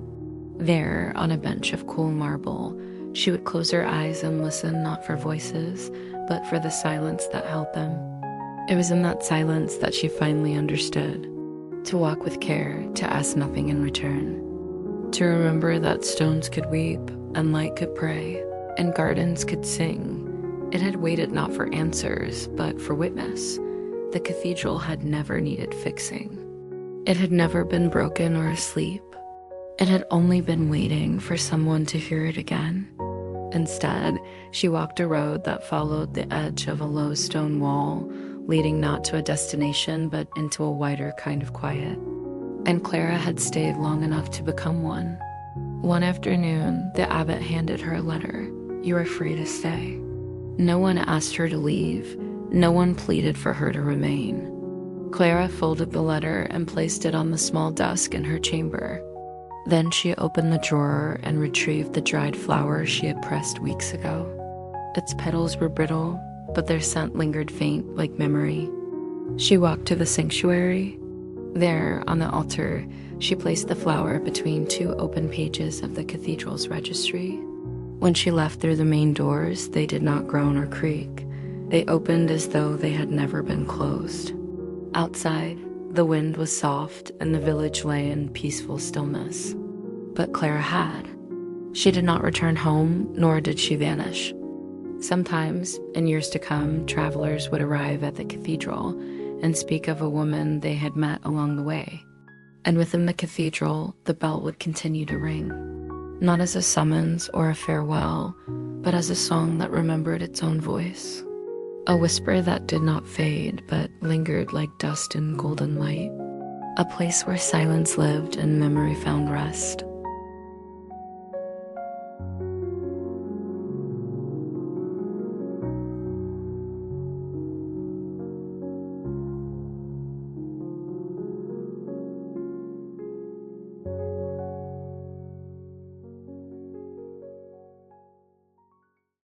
There, on a bench of cool marble, she would close her eyes and listen not for voices, but for the silence that held them. It was in that silence that she finally understood. To walk with care, to ask nothing in return. To remember that stones could weep, and light could pray, and gardens could sing. It had waited not for answers, but for witness. The cathedral had never needed fixing. It had never been broken or asleep. It had only been waiting for someone to hear it again. Instead, she walked a road that followed the edge of a low stone wall, leading not to a destination, but into a wider kind of quiet. And Clara had stayed long enough to become one. One afternoon, the abbot handed her a letter. "You are free to stay." No one asked her to leave. No one pleaded for her to remain. Clara folded the letter and placed it on the small desk in her chamber. Then she opened the drawer and retrieved the dried flower she had pressed weeks ago. Its petals were brittle, but their scent lingered faint like memory. She walked to the sanctuary. There, on the altar, she placed the flower between two open pages of the cathedral's registry. When she left through the main doors, they did not groan or creak. They opened as though they had never been closed. Outside, the wind was soft and the village lay in peaceful stillness. But Clara had. She did not return home, nor did she vanish. Sometimes, in years to come, travelers would arrive at the cathedral and speak of a woman they had met along the way. And within the cathedral, the bell would continue to ring. Not as a summons or a farewell, but as a song that remembered its own voice. A whisper that did not fade, but lingered like dust in golden light. A place where silence lived and memory found rest.